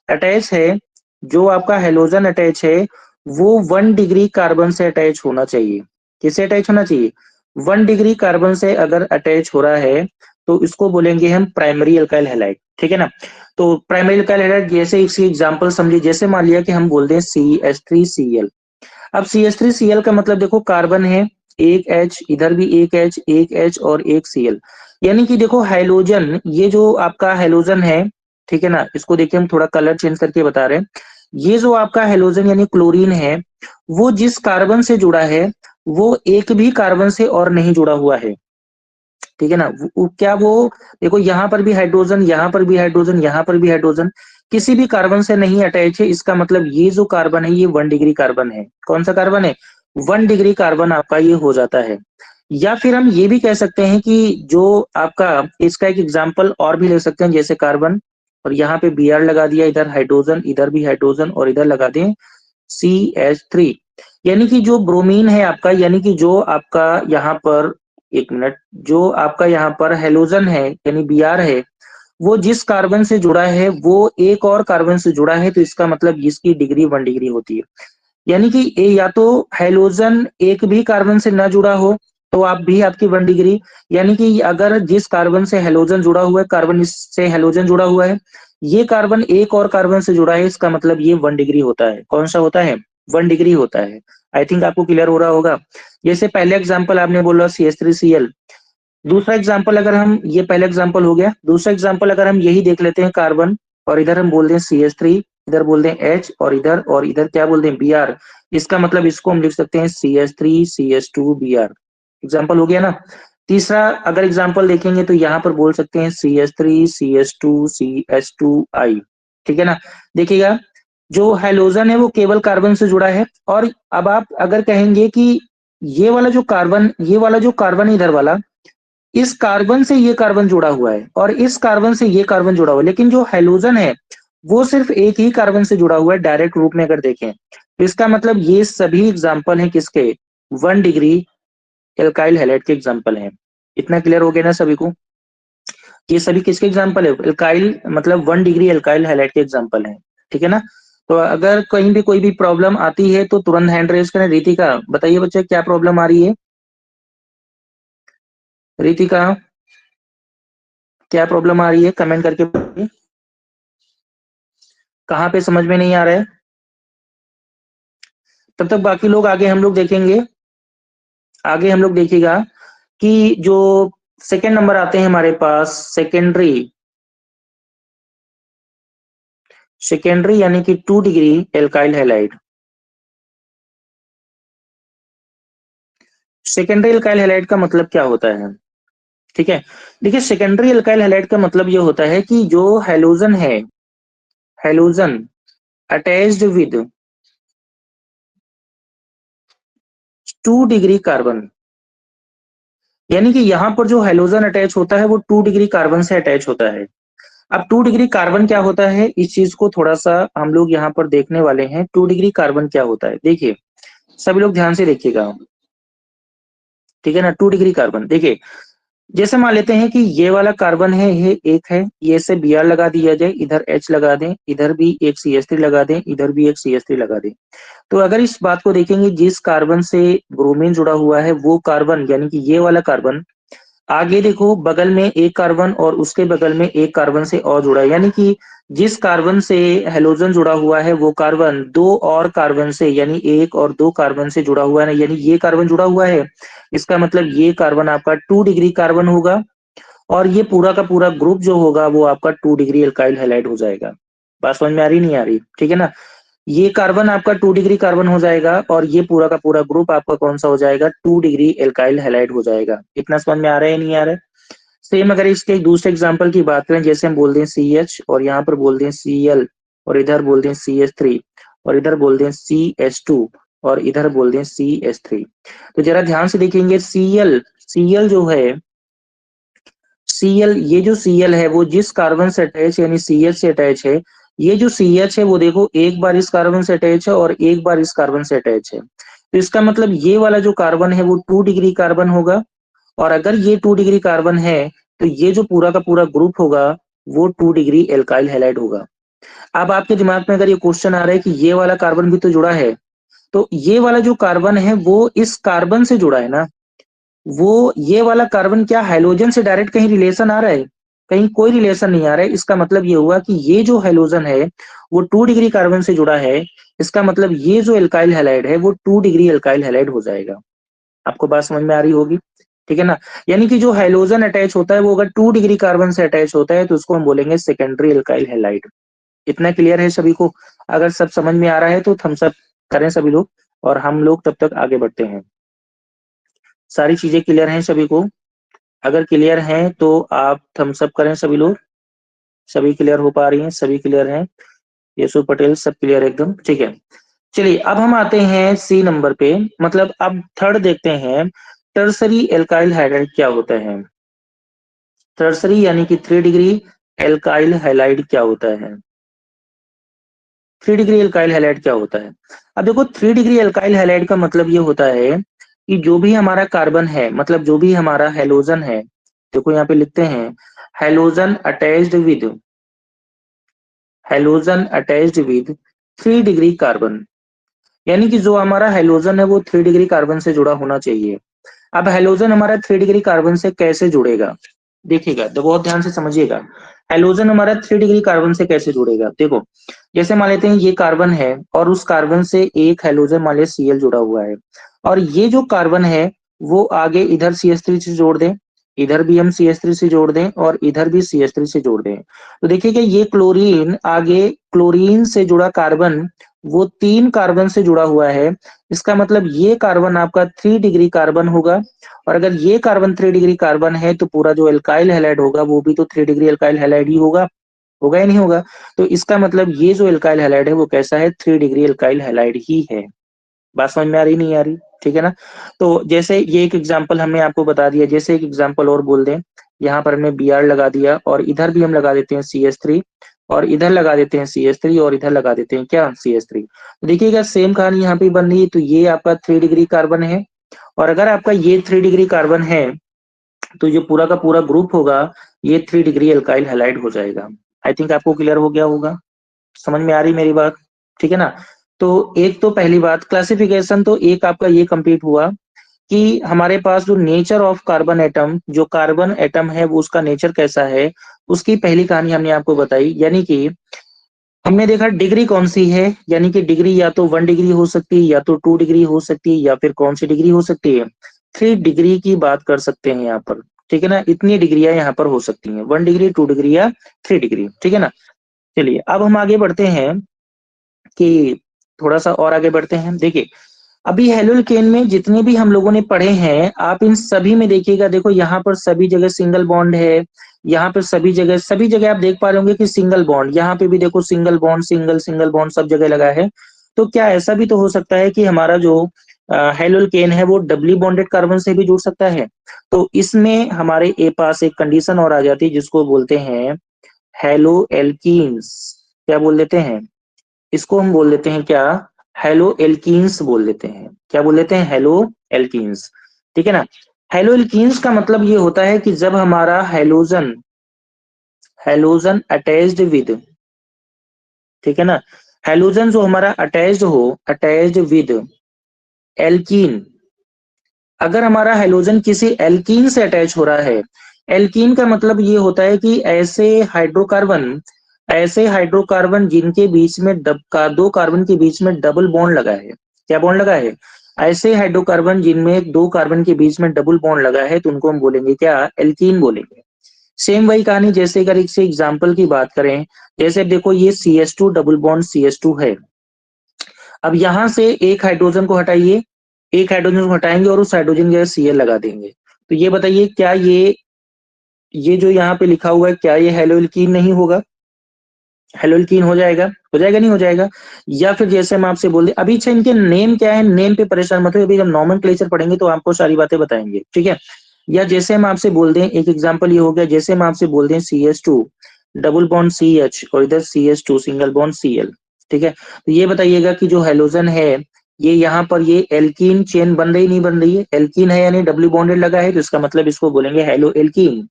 अटैच है, जो आपका हैलोजन अटैच है वो 1 डिग्री कार्बन से अटैच होना चाहिए। किससे अटैच होना चाहिए, 1 डिग्री कार्बन से अगर अटैच हो रहा है तो इसको बोलेंगे हम प्राइमरी एल्काइल हैलाइड, ठीक है ना। तो प्राइमरी अल्काइल हैलाइड जैसे इसकी एग्जांपल समझिए, जैसे मान लिया कि हम बोलते हैं CH3Cl। अब CH3Cl का मतलब देखो कार्बन है, एक H, इधर भी एक H और एक Cl, यानी कि देखो हाइड्रोजन, ये जो आपका हाइड्रोजन है, ठीक है ना, इसको देखिए हम थोड़ा कलर चेंज करके बता रहे हैं। ये जो आपका हाइड्रोजन यानी क्लोरीन है, वो जिस कार्बन से जुड़ा है वो एक भी कार्बन से और नहीं जुड़ा हुआ है, ठीक है ना। क्या वो देखो यहाँ पर भी हाइड्रोजन, यहाँ पर भी हाइड्रोजन, यहाँ पर भी हाइड्रोजन, किसी भी कार्बन से नहीं अटैच है। इसका मतलब ये जो कार्बन है ये 1 डिग्री कार्बन है। कौन सा कार्बन है? 1 डिग्री कार्बन आपका ये हो जाता है। या फिर हम ये भी कह सकते हैं कि जो आपका, इसका एक एग्जाम्पल और भी ले सकते हैं, जैसे कार्बन और यहाँ पे Br लगा दिया, इधर हाइड्रोजन, इधर भी हाइड्रोजन और इधर लगा दें CH3, यानी कि जो ब्रोमीन है आपका, यानी कि जो आपका यहाँ पर, एक मिनट, जो आपका यहाँ पर हेलोजन है यानी Br है, वो जिस कार्बन से जुड़ा है वो एक और कार्बन से जुड़ा है, तो इसका मतलब इसकी डिग्री 1 डिग्री होती है। यानी कि या तो हेलोजन एक भी कार्बन से ना जुड़ा हो तो आप भी आपकी 1 डिग्री, यानी कि अगर जिस कार्बन से हेलोजन जुड़ा हुआ है, कार्बन से हेलोजन जुड़ा हुआ है, ये कार्बन एक और कार्बन से जुड़ा है, इसका मतलब ये 1 डिग्री होता है। कौन सा होता है? 1 डिग्री होता है। आई थिंक आपको क्लियर हो रहा होगा। जैसे पहले एग्जाम्पल आपने बोला CH3Cl, दूसरा एग्जाम्पल अगर हम, ये पहला एग्जाम्पल हो गया, दूसरा एग्जाम्पल अगर हम यही देख लेते हैं, कार्बन और इधर हम बोल दें CH3, इधर बोल दें H और इधर क्या बोल दें Br, इसका मतलब इसको हम लिख सकते हैं CH3CH2Br। एग्जाम्पल हो गया ना। तीसरा अगर एग्जाम्पल देखेंगे तो यहाँ पर बोल सकते हैं CH3CH2CH2I, ठीक है ना। देखिएगा जो हाइड्रोजन है वो केवल कार्बन से जुड़ा है, और अब आप अगर कहेंगे कि ये वाला जो कार्बन, ये वाला जो कार्बन इधर वाला, इस कार्बन से ये कार्बन जुड़ा हुआ है और इस कार्बन से ये कार्बन जुड़ा हुआ है, लेकिन जो हाइड्रोजन है वो सिर्फ एक ही कार्बन से जुड़ा हुआ है डायरेक्ट रूप में अगर देखें, तो इसका मतलब ये सभी एग्जाम्पल हैं किसके? 1 डिग्री एल्काइल हैलाइड के एग्जाम्पल हैं। इतना क्लियर हो गया ना सभी को? ये सभी किसके एग्जाम्पल है? एल्काइल, मतलब 1 डिग्री एल्काइल हैलाइड के एग्जाम्पल हैं, ठीक है ना। तो अगर कहीं भी कोई भी प्रॉब्लम आती है तो तुरंत हैंड रेज करें। रितिका बताइए बच्चे, क्या प्रॉब्लम आ रही है? रितिका क्या प्रॉब्लम आ रही है? कमेंट करके बताइए। कहाँ पे समझ में नहीं आ रहा है? तब तक बाकी लोग आगे हम लोग देखेंगे। आगे हम लोग देखिएगा कि जो सेकेंड नंबर आते हैं हमारे पास, सेकेंडरी, सेकेंडरी यानी कि 2 degree alkyl halide. Secondary alkyl halide का मतलब क्या होता है? ठीक है, देखिए सेकेंडरी एल्काइल हैलाइड का मतलब ये होता है कि जो हैलोजन है, halogen attached with 2 degree carbon, यानी कि यहाँ पर जो हैलोजन अटैच होता है वो 2 डिग्री कार्बन से अटैच होता है। अब 2 डिग्री कार्बन क्या होता है, इस चीज को थोड़ा सा हम लोग यहाँ पर देखने वाले हैं। 2 डिग्री कार्बन क्या होता है, देखिए सभी लोग ध्यान से देखिएगा, ठीक है ना। 2 डिग्री कार्बन, देखिए जैसे मान लेते हैं कि ये वाला कार्बन है, ये एक है, ये से Br लगा दिया जाए, इधर H लगा दें, इधर भी एक CH3 लगा दें, इधर भी एक CH3 लगा दें। तो अगर इस बात को देखेंगे, जिस कार्बन से ब्रोमीन जुड़ा हुआ है वो कार्बन, यानी कि ये वाला कार्बन, आगे देखो बगल में एक कार्बन और उसके बगल में एक कार्बन से और जुड़ा है, यानी कि जिस कार्बन से हेलोजन जुड़ा हुआ है वो कार्बन दो और कार्बन से, यानी एक और दो कार्बन से जुड़ा हुआ है ना, यानी ये कार्बन जुड़ा हुआ है, इसका मतलब ये कार्बन आपका 2 डिग्री कार्बन होगा, और ये पूरा का पूरा ग्रुप जो होगा वो आपका 2 डिग्री एल्काइल हैलाइड हो जाएगा। बात समझ में आ रही नहीं आ रही? ठीक है ना। ये कार्बन आपका 2 डिग्री कार्बन हो जाएगा और ये पूरा का पूरा ग्रुप आपका कौन सा हो जाएगा? 2 डिग्री एल्काइल हैलाइड हो जाएगा। इतना समझ में आ रहा है नहीं आ रहा है? सेम अगर इसके एक दूसरे एग्जांपल की बात करें, जैसे हम बोल दें CH और यहाँ पर बोल दें Cl और इधर बोल दें CH3 और इधर बोल दें CH2 और इधर बोल दें CH3, तो जरा ध्यान से देखेंगे। Cl जो है, Cl, ये जो Cl है वो जिस कार्बन से अटैच यानी CH से अटैच है, ये जो CH है वो देखो एक बार इस कार्बन से अटैच है और एक बार इस कार्बन से अटैच है, तो इसका मतलब ये वाला जो कार्बन है वो 2 डिग्री कार्बन होगा, और अगर ये 2 डिग्री कार्बन है तो ये जो पूरा का पूरा ग्रुप होगा वो 2 डिग्री एल्काइल हैलाइड होगा। अब आपके दिमाग में अगर ये क्वेश्चन आ रहा है कि ये वाला कार्बन भी तो जुड़ा है, तो ये वाला जो कार्बन है वो इस कार्बन से जुड़ा है ना, वो ये वाला कार्बन क्या हाइड्रोजन से डायरेक्ट कहीं रिलेशन आ रहा है? कहीं कोई रिलेशन नहीं आ रहा है, इसका मतलब ये हुआ कि ये जो हैलोजन है वो 2 डिग्री कार्बन से जुड़ा है, इसका मतलब ये जो एल्काइल हैलाइड है वो 2 डिग्री एल्काइल हैलाइड हो जाएगा। आपको बात समझ में आ रही होगी, ठीक है ना। यानी कि जो हैलोजन अटैच होता है वो अगर 2 डिग्री कार्बन से अटैच होता है तो उसको हम बोलेंगे सेकेंडरी एल्काइल हैलाइड। इतना क्लियर है सभी को? अगर सब समझ में आ रहा है तो थम्स अप करें सभी लोग, और हम लोग तब तक आगे बढ़ते हैं। सारी चीजें क्लियर हैं सभी को? अगर क्लियर हैं तो आप थम्स अप करें सभी लोग। सभी क्लियर हो पा रही हैं? सभी क्लियर हैं? यशु पटेल सब क्लियर एकदम, ठीक है। चलिए अब हम आते हैं सी नंबर पे, मतलब अब थर्ड देखते हैं, टर्सरी एल्काइल हाइड्राइड क्या होता है। टर्सरी यानी कि 3 डिग्री एल्काइल हैलाइड क्या होता है। 3 डिग्री एल्काइल हैलाइड क्या होता है? अब देखो 3 डिग्री एल्काइल हैलाइड का मतलब ये होता है कि जो भी हमारा कार्बन है, मतलब जो भी हमारा हैलोजन है, देखो यहाँ पे लिखते हैं halogen attached with, halogen attached with 3 degree carbon, यानी कि जो हमारा हैलोजन है वो 3 डिग्री कार्बन से जुड़ा होना चाहिए। अब हैलोजन हमारा 3 डिग्री कार्बन से कैसे जुड़ेगा, देखिएगा तो बहुत ध्यान से समझिएगा। हैलोजन हमारा 3 डिग्री कार्बन से कैसे जुड़ेगा, देखो जैसे मान लेते हैं ये कार्बन है और उस कार्बन से एक हैलोजन मान लिया Cl जुड़ा हुआ है, और ये जो कार्बन है वो आगे इधर CH3 से जोड़ दें, इधर भी हम CH3 से जोड़ दें और इधर भी CH3 से जोड़ दें, तो देखिएगा ये क्लोरीन आगे क्लोरीन से जुड़ा कार्बन वो 3 कार्बन से जुड़ा हुआ है, इसका मतलब ये कार्बन आपका 3 डिग्री कार्बन होगा, और अगर ये कार्बन 3 डिग्री कार्बन है तो पूरा जो एल्काइल हैलाइड होगा वो भी तो 3 डिग्री एल्काइल हैलाइड ही होगा, होगा या नहीं होगा। तो इसका मतलब ये जो एल्काइल हैलाइड है वो कैसा है, 3 डिग्री एल्काइल हैलाइड ही है। बात समझ में आ रही नहीं आ रही, ठीक है ना। तो जैसे ये एक एग्जांपल हमने आपको बता दिया, जैसे एक एग्जांपल और बोल दें, यहाँ पर हमने Br लगा दिया और इधर भी हम लगा देते हैं CH3, और इधर लगा देते हैं CH3 और इधर लगा देते हैं क्या CH3, तो देखिएगा सेम कहानी यहाँ पे बन रही है। तो ये आपका 3 डिग्री कार्बन है, और अगर आपका ये 3 डिग्री कार्बन है तो जो पूरा का पूरा ग्रुप होगा ये 3 डिग्री एल्काइल हैलाइड हो जाएगा। आई थिंक आपको क्लियर हो गया होगा, समझ में आ रही मेरी बात, ठीक है ना। तो एक तो पहली बात क्लासिफिकेशन, तो एक आपका ये कंप्लीट हुआ कि हमारे पास जो नेचर ऑफ कार्बन एटम, जो कार्बन एटम है वो उसका नेचर कैसा है, उसकी पहली कहानी हमने आपको बताई। यानी कि हमने देखा डिग्री कौन सी है, यानी कि डिग्री या तो 1 डिग्री हो सकती है, या तो 2 डिग्री हो सकती है, या फिर कौन सी डिग्री हो सकती है, 3 डिग्री की बात कर सकते हैं यहाँ पर, ठीक है ना। इतनी डिग्रियां यहाँ पर हो सकती हैं, 1 डिग्री, 2 डिग्री या 3 डिग्री, ठीक है ना। चलिए अब हम आगे बढ़ते हैं कि थोड़ा सा और आगे बढ़ते हैं। देखिए अभी हेलोल्केन में जितने भी हम लोगों ने पढ़े हैं, आप इन सभी में देखिएगा, देखो यहाँ पर सभी जगह सिंगल बॉन्ड है, यहाँ पर सभी जगह आप देख पा रहे होंगे कि सिंगल बॉन्ड, यहाँ पे भी देखो single bond, single single bond सब जगह लगा है। तो क्या ऐसा भी तो हो सकता है कि हमारा जो हेलोल्केन है वो डबली बॉन्डेड कार्बन से भी जुड़ सकता है। तो इसमें हमारे पास एक कंडीशन और आ जाती है जिसको बोलते हैं हेलो एल्कीन्स। क्या बोल देते हैं इसको, हम बोल देते हैं क्या, हेलो एल्कीन्स बोल देते हैं। क्या बोल देते हैं, हेलो एल्कीन्स, ठीक है ना। हेलो एल्कीन्स का मतलब ये होता है कि जब हमारा हैलोजन हैलोजन अटैच्ड विद, ठीक है ना, हैलोजन जो हमारा अटैच्ड विद एल्कीन, अगर हमारा हैलोजन किसी एल्कीन से अटैच हो रहा है, एल्कीन का मतलब ये होता है कि ऐसे हाइड्रोकार्बन जिनके बीच में दो कार्बन के बीच में डबल बॉन्ड लगा है। क्या बॉन्ड लगा है, ऐसे हाइड्रोकार्बन जिनमें दो कार्बन के बीच में डबल बॉन्ड लगा है तो उनको हम बोलेंगे क्या, एल्कीन बोलेंगे। सेम वही कहानी, जैसे अगर एक से एग्जाम्पल की बात करें, जैसे देखो ये CH2 डबल बॉन्ड CH2 है, अब यहाँ से एक हाइड्रोजन को हटाइए, एक हाइड्रोजन को हटाएंगे और उस हाइड्रोजन की जगह Cl लगा देंगे, तो ये बताइए क्या ये जो यहाँ पे लिखा हुआ है क्या ये हेलोल्कीन नहीं होगा, हेलोल्कीन हो जाएगा नहीं हो जाएगा। या फिर जैसे हम आपसे बोल दे अभी, अच्छा इनके नेम क्या है, नेम पे परेशान मत हो, अभी हम नॉमेनक्लेचर पढ़ेंगे तो आपको सारी बातें बताएंगे, ठीक है। या जैसे हम आपसे बोल दें, एक एग्जांपल ये हो गया, जैसे हम आपसे बोल दें CH2 डबल बॉन्ड CH और इधर CH2 सिंगल बॉन्ड Cl, ठीक है। तो ये बताइएगा कि जो हेलोजन है ये यहाँ पर ये एल्कीन चेन बन रही नहीं बन रही है, एल्कीन है यानी डबल बॉन्डेड लगा है, तो इसका मतलब इसको बोलेंगे हेलो एल्कीन।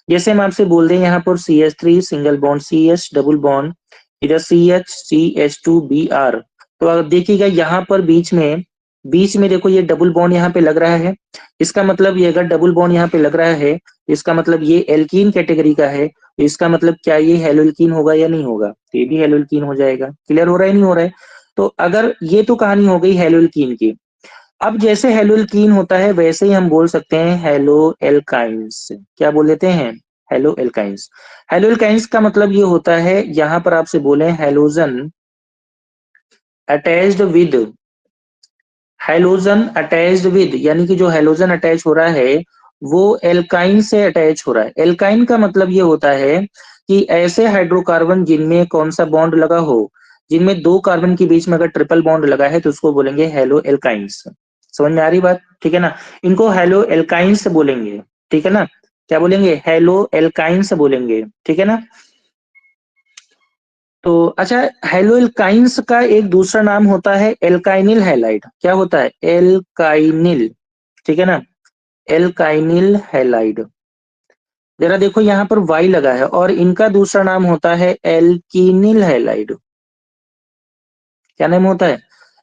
जैसे हम आपसे बोल दें यहाँ पर CH3 single bond CH double bond, इधर CH CH2 Br, तो आप देखिएगा यहाँ पर बीच में बीच में देखो ये डबल बॉन्ड यहाँ पे लग रहा है, इसका मतलब ये अगर डबल बॉन्ड यहाँ पे लग रहा है, इसका मतलब ये एल्कीन कैटेगरी का है, इसका मतलब क्या ये हेलोल्कीन होगा या नहीं होगा? तो ये भी हेलोल्कीन हो जाएगा। क्लियर हो रहा है नहीं हो रहा है? तो अगर ये तो कहानी हो गई हेलोल्कीन की। अब जैसे हेलोल्कीन होता है वैसे ही हम बोल सकते हैं हेलो एल्काइंस। क्या बोल देते हैं? Hello alkynes. हेलो एल्काइंस का मतलब ये होता है, यहां पर आपसे बोले halogen attached with, halogen attached with यानी कि जो हेलोजन अटैच हो रहा है वो एल्काइन से अटैच हो रहा है। एल्काइन का मतलब ये होता है कि ऐसे हाइड्रोकार्बन जिनमें कौन सा बॉन्ड लगा हो, जिनमें दो कार्बन के बीच में अगर ट्रिपल बॉन्ड लगा है तो उसको बोलेंगे हेलो एल्काइंस। समझ में आ रही बात? ठीक है ना, इनको हेलो एल्काइंस बोलेंगे। ठीक है ना, क्या बोलेंगे? हेलो एल्काइंस बोलेंगे। ठीक है ना। तो अच्छा, हेलोइल्काइंस का एक दूसरा नाम होता है एल्काइनिल हैलाइड। क्या होता है? एल्काइनिल। ठीक है ना, एल्काइनिल हैलाइड। जरा देखो यहाँ पर वाई लगा है और इनका दूसरा नाम होता है एल्कीनिल हैलाइड। क्या नाम होता है?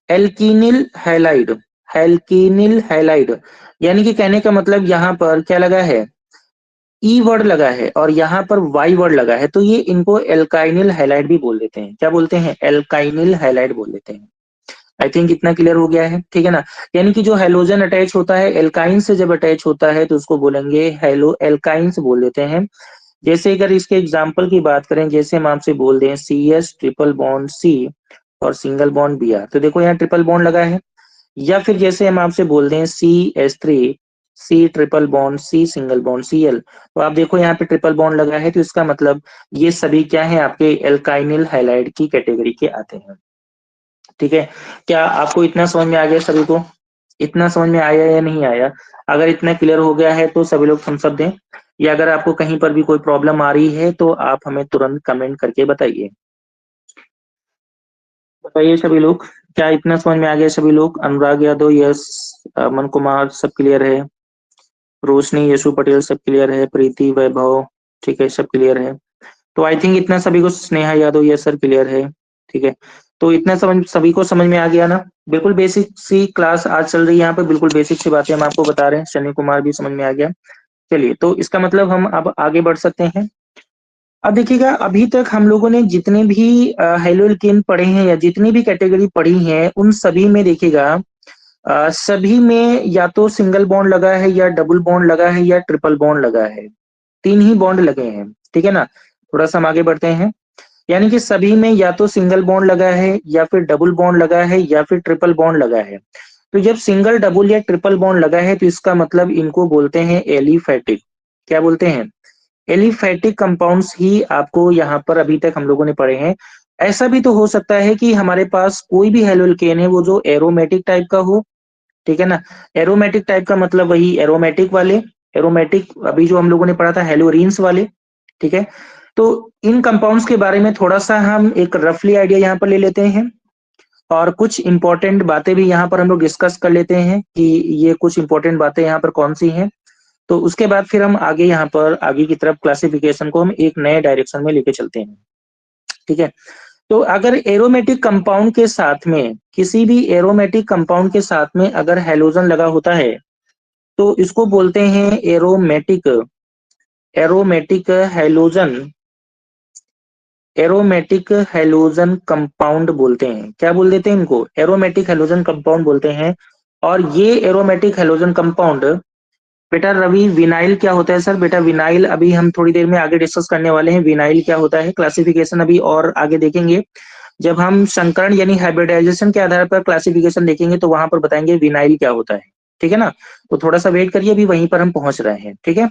एल्कीनिल हैलाइड। एल्कीनिल हैलाइड यानी कि कहने का मतलब यहाँ पर क्या लगा है? ई वर्ड लगा है और यहाँ पर वाई वर्ड लगा है, तो ये इनको एल्काइनिल हैलाइड भी बोल देते हैं। क्या बोलते हैं? एल्काइनिल हैलाइड बोल देते हैं। आई थिंक इतना क्लियर हो गया है। ठीक है ना, यानी कि जो हेलोजन अटैच होता है एल्काइन से जब अटैच होता है तो उसको बोलेंगे हेलो एल्काइंस बोल देते हैं। जैसे अगर इसके एग्जाम्पल की बात करें, जैसे हम आपसे बोल दें C S triple bond C और सिंगल बॉन्ड बी आर, तो देखो यहाँ ट्रिपल बॉन्ड लगा है। या फिर जैसे हम आपसे बोल दें CH3 C triple bond C single bond Cl, तो आप देखो यहाँ पे ट्रिपल बॉन्ड लगा है, तो इसका मतलब ये सभी क्या है? आपके एल्काइनिल हैलाइड की कैटेगरी के आते हैं। ठीक है, क्या आपको इतना समझ में आ गया सभी को? इतना समझ में आया या नहीं आया? अगर इतना क्लियर हो गया है तो सभी लोग थम्स अप दें, या अगर आपको कहीं पर भी कोई प्रॉब्लम आ रही है तो आप हमें तुरंत कमेंट करके बताइए। बताइए सभी लोग, क्या इतना समझ में आ गया सभी लोग? अनुराग यादव यस, अमन कुमार सब क्लियर है, रोशनी यशु पटेल सब क्लियर है, प्रीति वैभव ठीक है सब क्लियर है। तो आई थिंक इतना सभी को, Sneha Yadav yes sir clear है। ठीक है, तो इतना समझ सभी को समझ में आ गया ना? बिल्कुल बेसिक सी क्लास आज चल रही है यहाँ पे, बिल्कुल बेसिक सी बातें हम आपको बता रहे हैं। शनि कुमार भी समझ में आ गया। चलिए, तो इसका मतलब हम अब आगे बढ़ सकते हैं। अब देखिएगा, अभी तक हम लोगों ने जितने भी हेलोल्केन पढ़े हैं या जितनी भी कैटेगरी पढ़ी है उन सभी में देखिएगा, सभी में या तो सिंगल बॉन्ड लगा है या डबल बॉन्ड लगा है या ट्रिपल बॉन्ड लगा है। तीन ही बॉन्ड लगे हैं। ठीक है ना, थोड़ा सा हम आगे बढ़ते हैं। यानी कि सभी में या तो सिंगल बॉन्ड लगा है या फिर डबल बॉन्ड लगा है या फिर ट्रिपल बॉन्ड लगा है। तो जब सिंगल डबल या ट्रिपल बॉन्ड लगा है तो इसका मतलब इनको बोलते हैं एलिफैटिक। क्या बोलते हैं? एलिफैटिक कंपाउंड्स ही आपको यहाँ पर अभी तक हम लोगों ने पढ़े हैं। ऐसा भी तो हो सकता है कि हमारे पास कोई भी हेलोल्केन है वो जो एरोमेटिक टाइप का हो। ठीक है ना, एरोमेटिक टाइप का मतलब वही एरोमेटिक वाले, एरोमेटिक अभी जो हम लोगों ने पढ़ा था हेलोरीन्स वाले। ठीक है, तो इन कंपाउंड्स के बारे में थोड़ा सा हम एक रफली आइडिया यहाँ पर ले लेते हैं और कुछ इंपॉर्टेंट बातें भी यहाँ पर हम लोग डिस्कस कर लेते हैं कि ये कुछ इंपॉर्टेंट बातें यहाँ पर कौन सी हैं। तो उसके बाद फिर हम आगे यहाँ पर आगे की तरफ क्लासिफिकेशन को हम एक नए डायरेक्शन में लेके चलते हैं। ठीक है, तो अगर एरोमेटिक कंपाउंड के साथ में, किसी भी एरोमेटिक कंपाउंड के साथ में अगर हेलोजन लगा होता है तो इसको बोलते हैं aromatic, aromatic halogen, aromatic halogen compound बोलते हैं। क्या बोल देते हैं इनको? एरोमेटिक हेलोजन कंपाउंड बोलते हैं। और ये एरोमेटिक हेलोजन कंपाउंड, बेटा रवि विनाइल क्या होता है? सर बेटा विनाइल अभी हम थोड़ी देर में आगे डिस्कस करने वाले हैं। विनाइल क्या होता है, क्लासिफिकेशन अभी और आगे देखेंगे। जब हम संकरण यानी हाइब्रिडाइजेशन के आधार पर क्लासिफिकेशन देखेंगे तो वहां पर बताएंगे विनाइल क्या होता है। ठीक है ना, तो थोड़ा सा वेट करिए, अभी वहीं पर हम पहुंच रहे हैं। ठीक है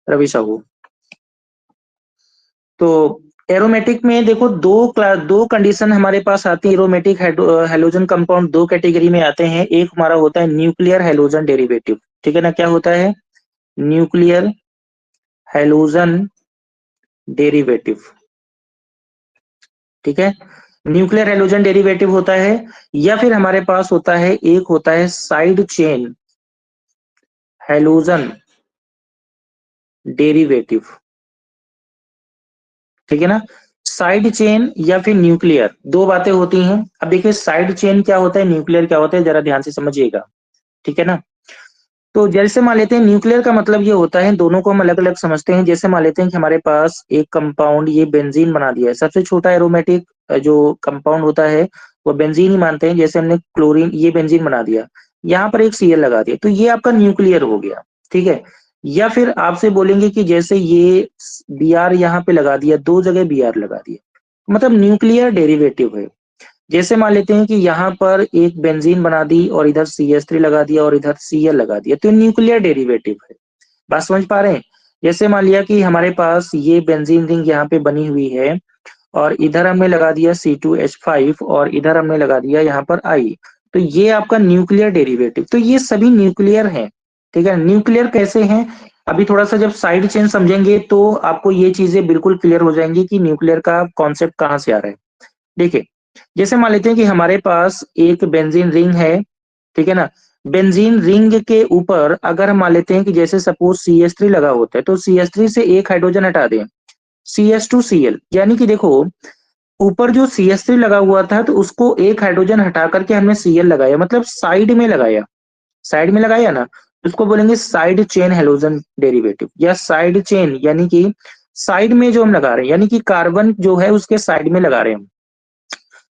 रवि साहू, तो एरोमेटिक में देखो दो कंडीशन हमारे पास आती है। एरोमेटिक हेलोजन कंपाउंड दो कैटेगरी में आते हैं। एक हमारा होता है न्यूक्लियर हेलोजन डेरिवेटिव। ठीक है ना, क्या होता है? Nuclear halogen derivative. ठीक है, न्यूक्लियर हेलोजन डेरिवेटिव होता है। या फिर हमारे पास होता है, एक होता है साइड चेन हेलोजन डेरिवेटिव। ठीक है ना, साइड चेन या फिर न्यूक्लियर, दो बातें होती हैं। अब देखिए साइड चेन क्या होता है, न्यूक्लियर क्या होता है, जरा ध्यान से समझिएगा, ठीक है ना। तो जैसे मान लेते हैं न्यूक्लियर का मतलब ये होता है, दोनों को हम अलग अलग समझते हैं। जैसे मान लेते हैं कि हमारे पास एक कंपाउंड ये बेंजीन बना दिया है, सबसे छोटा एरोमेटिक जो कंपाउंड होता है वो बेंजीन ही मानते हैं। जैसे हमने क्लोरीन, ये बेंजीन बना दिया, यहाँ पर एक Cl लगा दिया, तो ये आपका न्यूक्लियर हो गया, ठीक है। या फिर आपसे बोलेंगे कि जैसे ये Br यहाँ पे लगा दिया, दो जगह Br लगा दिया, मतलब न्यूक्लियर डेरिवेटिव है। जैसे मान लेते हैं कि यहाँ पर एक बेंजीन बना दी और इधर CH3 लगा दिया और इधर Cl लगा दिया, तो न्यूक्लियर डेरिवेटिव है। बात समझ पा रहे हैं। जैसे मान लिया कि हमारे पास ये बेंजीन रिंग यहाँ पे बनी हुई है और इधर हमने लगा दिया C2H5 और इधर हमने लगा दिया यहाँ पर I, तो ये आपका न्यूक्लियर डेरिवेटिव। तो ये सभी न्यूक्लियर हैं, ठीक है। न्यूक्लियर कैसे हैं, अभी थोड़ा सा जब साइड चेन समझेंगे तो आपको ये चीजें बिल्कुल क्लियर हो जाएंगी कि न्यूक्लियर का कॉन्सेप्ट कहाँ से आ रहा है। देखिए जैसे मान लेते हैं कि हमारे पास एक बेंजीन रिंग है, ठीक है ना। बेंजीन रिंग के ऊपर अगर हम मान लेते हैं कि जैसे सपोज CH3 लगा होता है, तो CH3 से एक हाइड्रोजन हटा दें, CH2Cl, यानी कि देखो ऊपर जो CH3 लगा हुआ था तो उसको एक हाइड्रोजन हटा करके हमने Cl लगाया, मतलब साइड में लगाया, साइड में लगाया ना, उसको बोलेंगे साइड चेन हेलोजन डेरिवेटिव या साइड चेन, यानी कि साइड में जो हम लगा रहे हैं, यानी कि कार्बन जो है उसके साइड में लगा रहे हैं,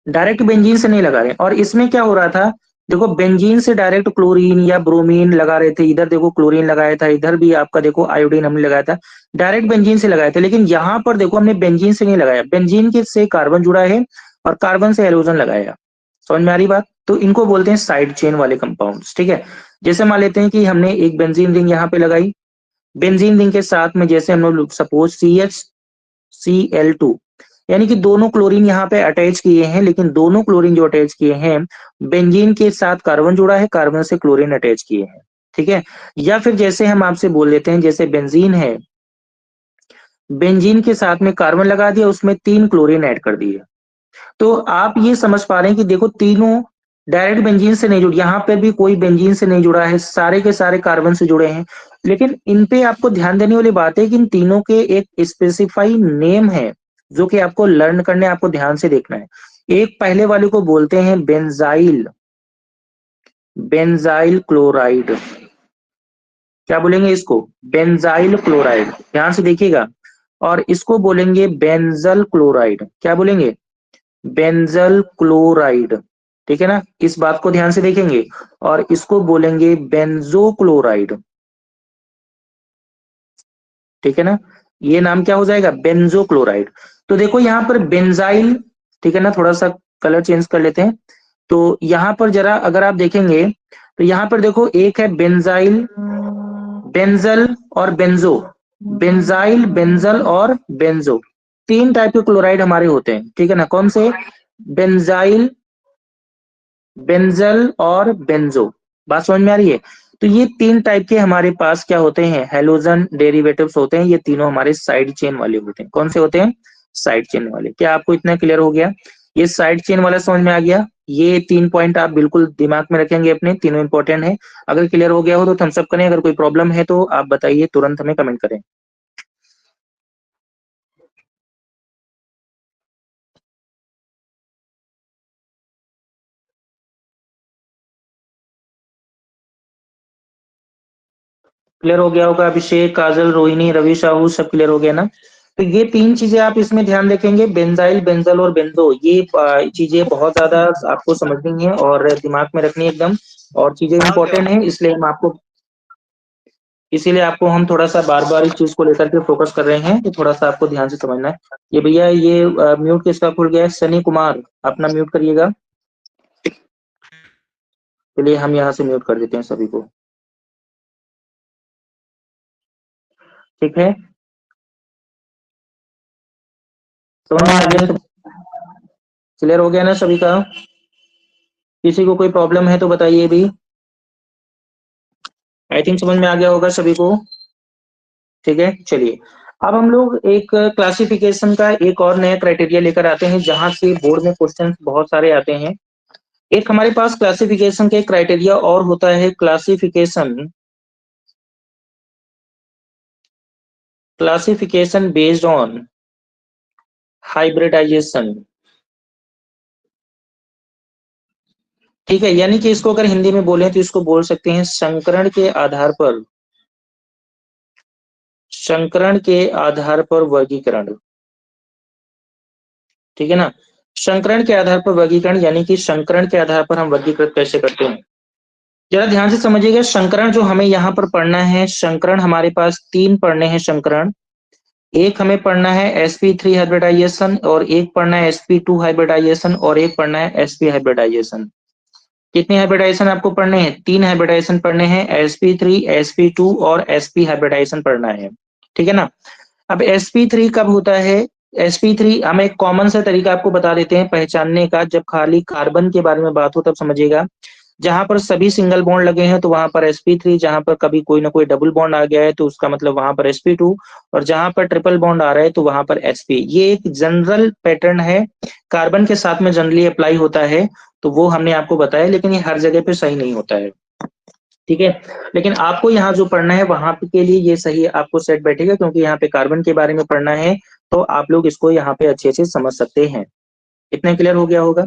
डायरेक्ट बेंजीन से नहीं लगा रहे हैं। और इसमें क्या हो रहा था, देखो बेंजीन से डायरेक्ट क्लोरीन या ब्रोमीन लगा रहे थे, इधर देखो क्लोरीन लगाया था, इधर भी आपका देखो आयोडीन हमने लगाया था, डायरेक्ट बेंजीन से लगाया था। लेकिन यहाँ पर देखो हमने बेंजीन से नहीं लगाया, बेंजीन के से कार्बन जुड़ा है और कार्बन से हेलोजन लगाया। समझ में आ रही बात। तो इनको बोलते हैं साइड चेन वाले कंपाउंड्स, ठीक है। जैसे मान लेते हैं कि हमने एक बेंजीन रिंग यहाँ पे लगाई, बेंजीन रिंग के साथ में जैसे हम लोग सपोज CH Cl2, यानी कि दोनों क्लोरीन यहाँ पे अटैच किए हैं, लेकिन दोनों क्लोरीन जो अटैच किए हैं, बेंजीन के साथ कार्बन जुड़ा है, कार्बन से क्लोरीन अटैच किए हैं, ठीक है। या फिर जैसे हम आपसे बोल लेते हैं, जैसे बेंजीन है, बेंजीन के साथ में कार्बन लगा दिया, उसमें 3 क्लोरीन ऐड कर दिए, तो आप ये समझ पा रहे हैं कि देखो तीनों डायरेक्ट बेंजीन से नहीं जुड़े, यहाँ पे भी कोई बेंजीन से नहीं जुड़ा है, सारे के सारे कार्बन से जुड़े हैं। लेकिन इन पे आपको ध्यान देने वाली बात है कि इन तीनों के एक स्पेसिफाई नेम है, जो कि आपको लर्न करने, आपको ध्यान से देखना है। एक पहले वाले को बोलते हैं बेंजाइल, बेंजाइल क्लोराइड। क्या बोलेंगे इसको, बेंजाइल क्लोराइड, ध्यान से देखिएगा। और इसको बोलेंगे बेंजल क्लोराइड, क्या बोलेंगे, बेंजल क्लोराइड, ठीक है ना। इस बात को ध्यान से देखेंगे। और इसको बोलेंगे बेंजो क्लोराइड, ठीक है ना। ये नाम क्या हो जाएगा, बेंजो क्लोराइड। तो देखो यहाँ पर बेंजाइल, ठीक है ना, थोड़ा सा कलर चेंज कर लेते हैं। तो यहाँ पर जरा अगर आप देखेंगे तो यहाँ पर देखो एक है बेंजाइल, बेंजल और बेंजो, बेंजाइल, बेंजल और बेंजो, तीन टाइप के क्लोराइड हमारे होते हैं, ठीक है ना। कौन से, बेंजाइल, बेंजल और बेंजो। बात समझ में आ रही है। तो ये तीन टाइप के हमारे पास क्या होते हैं, हेलोजन डेरिवेटिव्स होते हैं। ये तीनों हमारे साइड चेन वाले होते हैं। कौन से होते हैं, साइड चेन वाले। क्या आपको इतना क्लियर हो गया, ये साइड चेन वाला समझ में आ गया। ये 3 पॉइंट आप बिल्कुल दिमाग में रखेंगे अपने, तीनों इंपॉर्टेंट है। अगर क्लियर हो गया हो तो थम्स अप करें, अगर कोई प्रॉब्लम है तो आप बताइए, तुरंत हमें कमेंट करें। क्लियर हो गया होगा, अभिषेक, काजल, रोहिणी, रवि, साहू, सब क्लियर हो गया ना। तो ये तीन चीजें आप इसमें ध्यान रखेंगे, बेंजाइल, बेंजल और बेंजो, ये चीजें बहुत ज्यादा आपको समझनी है और दिमाग में रखनी है एकदम। और चीजें इंपॉर्टेंट है, इसलिए हम आपको, इसीलिए आपको हम थोड़ा सा बार बार इस चीज को लेकर के फोकस कर रहे हैं, तो थोड़ा सा आपको ध्यान से समझना है। ये भैया ये म्यूट किसका खुल गया है, सनी कुमार, अपना म्यूट करिएगा। चलिए हम यहाँ से म्यूट कर देते हैं सभी को, ठीक है। समझ में आ गया सब, क्लियर हो गया ना सभी का। किसी को कोई प्रॉब्लम है तो बताइए भी। आई थिंक समझ में आ गया होगा सभी को, ठीक है। चलिए अब हम लोग एक क्लासिफिकेशन का एक और नया क्राइटेरिया लेकर आते हैं, जहां से बोर्ड में क्वेश्चन बहुत सारे आते हैं। एक हमारे पास क्लासिफिकेशन के क्राइटेरिया और होता है, classification, classification based on hybridisation, ठीक है। यानी कि इसको अगर हिंदी में बोले तो इसको बोल सकते हैं संकरण के आधार पर, संकरण के आधार पर वर्गीकरण, ठीक है ना। संकरण के आधार पर वर्गीकरण, यानी कि संकरण के आधार पर हम वर्गीकृत कैसे करते हैं, जरा ध्यान से समझिएगा। संकरण जो हमें यहाँ पर पढ़ना है, संकरण हमारे पास तीन पढ़ने हैं संकरण। एक हमें पढ़ना है sp3 हाइब्रिडाइजेशन, और एक पढ़ना है sp2 हाइब्रिडाइजेशन, और एक पढ़ना है sp हाइब्रिडाइजेशन। कितने हाइब्रिडाइजेशन आपको पढ़ने हैं? तीन हाइब्रिडाइजेशन पढ़ने हैं, sp3, sp2 और sp हाइब्रिडाइजेशन पढ़ना है, ठीक है ना। अब sp3 कब होता है? sp3 हम एक कॉमन सा तरीका आपको बता देते हैं पहचानने का, जब खाली कार्बन के बारे में बात हो तब समझिएगा। जहां पर सभी सिंगल बॉन्ड लगे हैं तो वहां पर sp3, जहां पर कभी कोई ना कोई डबल बॉन्ड आ गया है तो उसका मतलब वहां पर sp2, और जहां पर ट्रिपल बॉन्ड आ रहा है तो वहां पर sp। ये एक जनरल पैटर्न है, कार्बन के साथ में जनरली अप्लाई होता है, तो वो हमने आपको बताया, लेकिन ये हर जगह पे सही नहीं होता है, ठीक है। लेकिन आपको यहाँ जो पढ़ना है वहां के लिए ये सही आपको सेट बैठेगा, क्योंकि यहाँ पे कार्बन के बारे में पढ़ना है, तो आप लोग इसको यहाँ पे अच्छे से समझ सकते हैं। इतना क्लियर हो गया होगा।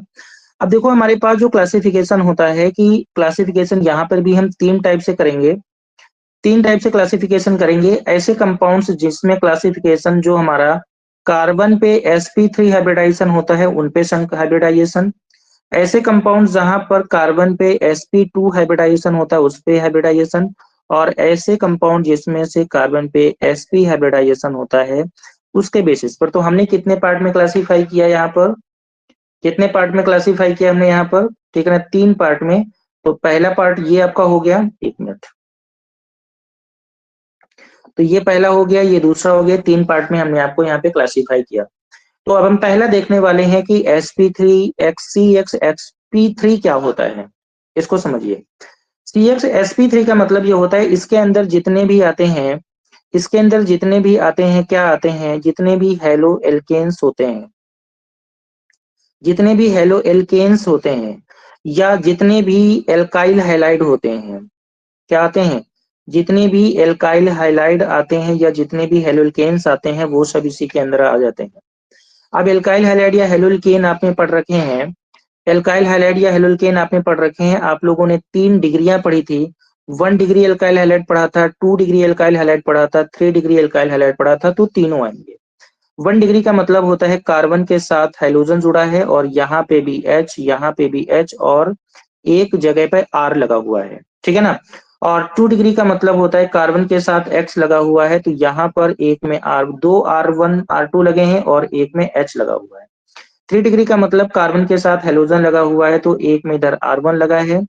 अब देखो हमारे पास जो क्लासिफिकेशन होता है, कि क्लासिफिकेशन यहाँ पर भी हम तीन टाइप से करेंगे, तीन टाइप से क्लासिफिकेशन करेंगे। ऐसे कंपाउंड्स जिसमें क्लासिफिकेशन जो हमारा कार्बन पे sp3 हाइब्रिडाइजेशन होता है उन पे हाइब्रिडाइजेशन। ऐसे कंपाउंड जहां पर कार्बन पे sp2 हाइब्रिडाइजेशन होता है उस पे हाइब्रिडाइजेशन, और ऐसे कंपाउंड जिसमें से कार्बन पे sp हाइब्रिडाइजेशन होता है उसके बेसिस पर। तो हमने कितने पार्ट में क्लासिफाई किया यहाँ पर, कितने पार्ट में क्लासिफाई किया हमने यहाँ पर, ठीक है ना, तीन पार्ट में। तो पहला पार्ट ये आपका हो गया, एक मिनट, तो ये पहला हो गया, ये दूसरा हो गया, तीन पार्ट में हमने आपको यहाँ पे क्लासिफाई किया। तो अब हम पहला देखने वाले हैं कि sp3 xcx xp3 क्या होता है, इसको समझिए। CX sp3 का मतलब ये होता है, इसके अंदर जितने भी आते हैं, इसके अंदर जितने भी आते हैं, क्या आते हैं, जितने भी हेलो एल्केन्स होते हैं, जितने भी हेलो एल्केन्स होते हैं, या जितने भी एल्काइल हैलाइड होते हैं, क्या आते हैं, जितने भी एल्काइल हाइलाइड आते हैं या जितने भी हेलोल्केन्स आते हैं वो सब इसी के अंदर आ जाते हैं। अब एल्काइल हाइलाइड या हेलोल्केन आपने पढ़ रखे हैं, एल्काइल हाइलाइड या हेलोल्केन आपने पढ़ रखे हैं, आप लोगों ने तीन डिग्रियां पढ़ी थी। 1 डिग्री एल्काइल हाइलाइड पढ़ा था, 2 डिग्री एल्काइल हाइलाइड पढ़ा था, 3 डिग्री एल्काइल हाइलाइड पढ़ा था, तो तीनों आएंगे। 1 डिग्री का मतलब होता है कार्बन के साथ हाइड्रोजन जुड़ा है, और यहाँ पे भी H, यहाँ पे भी H, और एक जगह पे R लगा हुआ है, ठीक है ना। और 2 डिग्री का मतलब होता है कार्बन के साथ X लगा हुआ है, तो यहाँ पर एक में दो R1 R2 लगे हैं और एक में H लगा हुआ है। 3 डिग्री का मतलब कार्बन के साथ हेलोजन लगा हुआ है, तो एक में इधर R1 लगा है,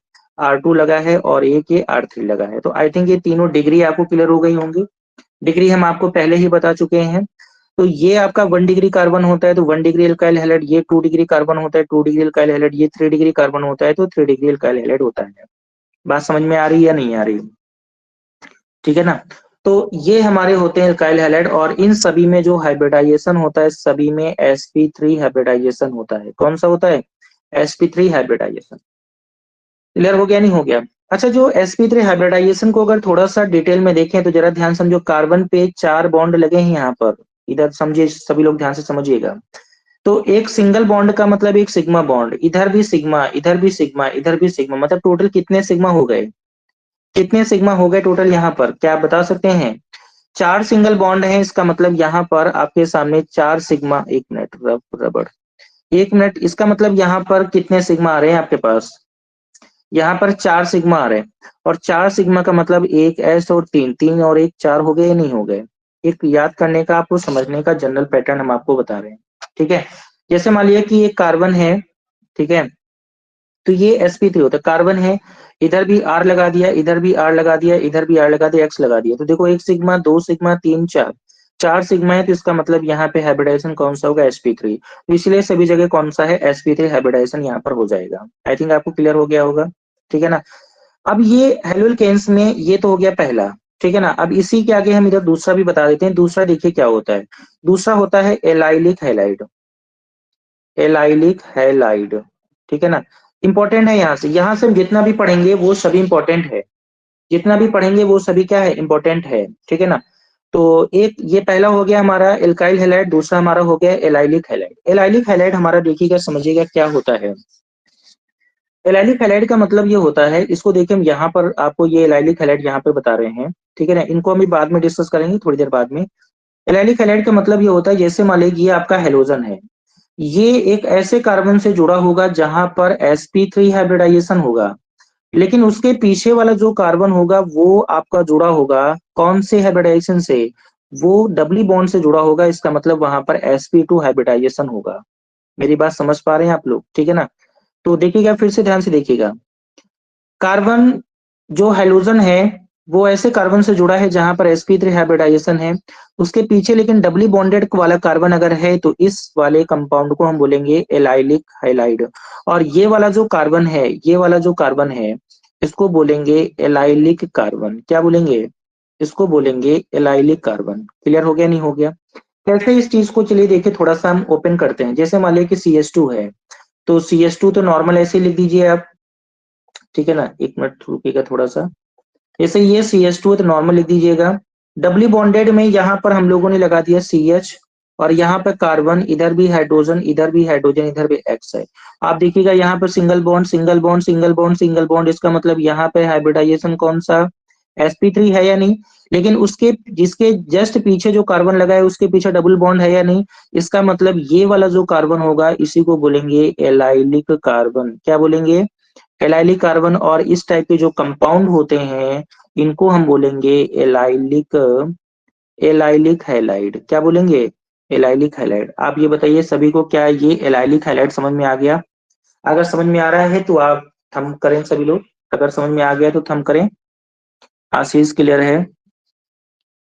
R2 लगा है, और एक ये R3 लगा है। तो आई थिंक ये तीनों डिग्री आपको क्लियर हो गई होंगी। डिग्री हम आपको पहले ही बता चुके हैं। तो ये आपका 1 डिग्री कार्बन होता है, तो 1 डिग्री एल्काइल हैलाइड, ये 2 डिग्री कार्बन होता है, 2 डिग्री एल्काइल हैलाइड, ये 3 डिग्री कार्बन होता है, तो 3 डिग्री एल्काइल हैलाइड होता है। बात समझ में आ रही है या नहीं आ रही, ठीक है ना। तो ये हमारे होते हैं एल्काइल हैलाइड, और इन सभी में जो हाइब्रिडाइजेशन होता है, सभी में sp3 हाइब्रिडाइजेशन होता है। कौन सा होता है? sp3 hybridisation. क्लियर हो गया नहीं हो गया? अच्छा, जो sp3 हाइब्रिडाइजेशन को अगर थोड़ा सा डिटेल में देखें तो जरा ध्यान समझो। कार्बन पे 4 बॉन्ड लगे हैं यहाँ पर, इधर समझिए, सभी लोग ध्यान से समझिएगा। तो एक सिंगल बॉन्ड का मतलब एक सिग्मा बॉन्ड, इधर भी सिग्मा, इधर भी सिग्मा, इधर भी सिग्मा, मतलब टोटल कितने सिग्मा हो गए, कितने सिग्मा हो गए टोटल यहाँ पर, क्या आप बता सकते हैं? 4 सिंगल बॉन्ड है, इसका मतलब यहाँ पर आपके सामने 4 सिग्मा, एक मिनट रबड़, एक मिनट, इसका मतलब यहाँ पर कितने सिग्मा आ रहे हैं आपके पास? यहाँ पर 4 सिग्मा आ रहे हैं, और 4 सिग्मा का मतलब एक एस और तीन, तीन और एक 4 हो गए या नहीं हो गए? एक याद करने का, आपको समझने का जनरल पैटर्न हम आपको बता रहे हैं, ठीक है। जैसे मान लिया कि एक कार्बन है, ठीक है, तो ये sp3 होता है, कार्बन है, इधर भी R लगा दिया, इधर भी R लगा दिया, इधर भी R लगा दिया, X लगा दिया, तो देखो एक सिग्मा, दो सिग्मा, तीन, चार, 4 सिग्मा है, तो इसका मतलब यहाँ पे हाइब्रिडाइजेशन कौन सा होगा? sp3। तो इसलिए सभी जगह कौन सा है? sp3 हाइब्रिडाइजेशन यहाँ पर हो जाएगा। आई थिंक आपको क्लियर हो गया होगा, ठीक है ना। अब ये हेलोल्केन्स में ये तो हो गया पहला, ठीक है ना। अब इसी के आगे हम इधर दूसरा भी बता देते हैं। दूसरा देखिए क्या होता है, दूसरा होता है एलाइलिक हैलाइड, एलाइलिक हैलाइड, ठीक है ना। इंपॉर्टेंट है, यहाँ से हम जितना भी पढ़ेंगे वो सभी इंपॉर्टेंट है, जितना भी पढ़ेंगे वो सभी क्या है? इंपॉर्टेंट है, ठीक है ना। तो एक ये पहला हो गया हमारा एल्काइल हैलाइड, दूसरा हमारा हो गया एलाइलिक हैलाइड। एलाइलिक हैलाइड हमारा देखिएगा, समझिएगा क्या होता है। एलाइलिक हैलाइड का मतलब ये होता है, इसको देखिए हम यहाँ पर आपको ये एलाइलिक हैलाइड यहाँ पे बता रहे हैं, ठीक है ना। इनको हम बाद में डिस्कस करेंगे थोड़ी देर बाद में। एलाइलिक हैलाइड का मतलब ये होता है, जैसे मान लीजिए ये आपका हेलोजन है, ये एक ऐसे कार्बन से जुड़ा होगा जहां पर sp3 हाइब्रिडाइजेशन होगा, लेकिन उसके पीछे वाला जो कार्बन होगा वो आपका जुड़ा होगा कौन से हाइब्रिडाइजेशन से, वो डबली बॉन्ड से जुड़ा होगा। इसका मतलब वहां पर sp2 हाइब्रिडाइजेशन होगा। मेरी बात समझ पा रहे हैं आप लोग, ठीक है ना। तो देखिएगा, फिर से ध्यान से देखिएगा, कार्बन जो हाइड्रोजन है वो ऐसे कार्बन से जुड़ा है जहां पर sp3 हाइब्रिडाइजेशन है, उसके पीछे लेकिन डबली बॉन्डेड वाला कार्बन अगर है तो इस वाले कंपाउंड को हम बोलेंगे एलाइलिक हैलाइड। और ये वाला जो कार्बन है, ये वाला जो कार्बन है, इसको बोलेंगे एलाइलिक कार्बन। क्या बोलेंगे? इसको बोलेंगे एलाइलिक कार्बन। क्लियर हो गया नहीं हो गया? कैसे इस चीज को, चलिए देखिए थोड़ा सा हम ओपन करते हैं। जैसे मान लिया कि CH2 है, तो CH2 तो नॉर्मल ऐसे लिख दीजिए आप, ठीक है ना। एक मिनट रुकिएगा थोड़ा सा। जैसे ये CH2 है तो नॉर्मल लिख दीजिएगा। डबली बॉन्डेड में यहाँ पर हम लोगों ने लगा दिया CH, और यहाँ पे कार्बन, इधर भी हाइड्रोजन, इधर भी हाइड्रोजन, इधर भी X है। आप देखिएगा यहाँ पर single bond single bond single bond single bond, इसका मतलब यहाँ पे हाइब्रिडाइजेशन कौन सा, sp3 है या नहीं। लेकिन उसके जिसके जस्ट पीछे जो कार्बन लगा है उसके पीछे डबल बॉन्ड है या नहीं। इसका मतलब ये वाला जो कार्बन होगा इसी को बोलेंगे एलाइलिक कार्बन। क्या बोलेंगे? Allylic carbon. और इस टाइप के जो कंपाउंड होते हैं इनको हम बोलेंगे एलाइलिक, एलाइलिक हैलाइड। क्या बोलेंगे? Allylic halide. आप ये बताइए सभी को, क्या ये एलाइलिक हैलाइड समझ में आ गया? अगर समझ में आ रहा है तो आप थम करें सभी लोग, अगर समझ में आ गया तो थम करें। आशीष क्लियर है?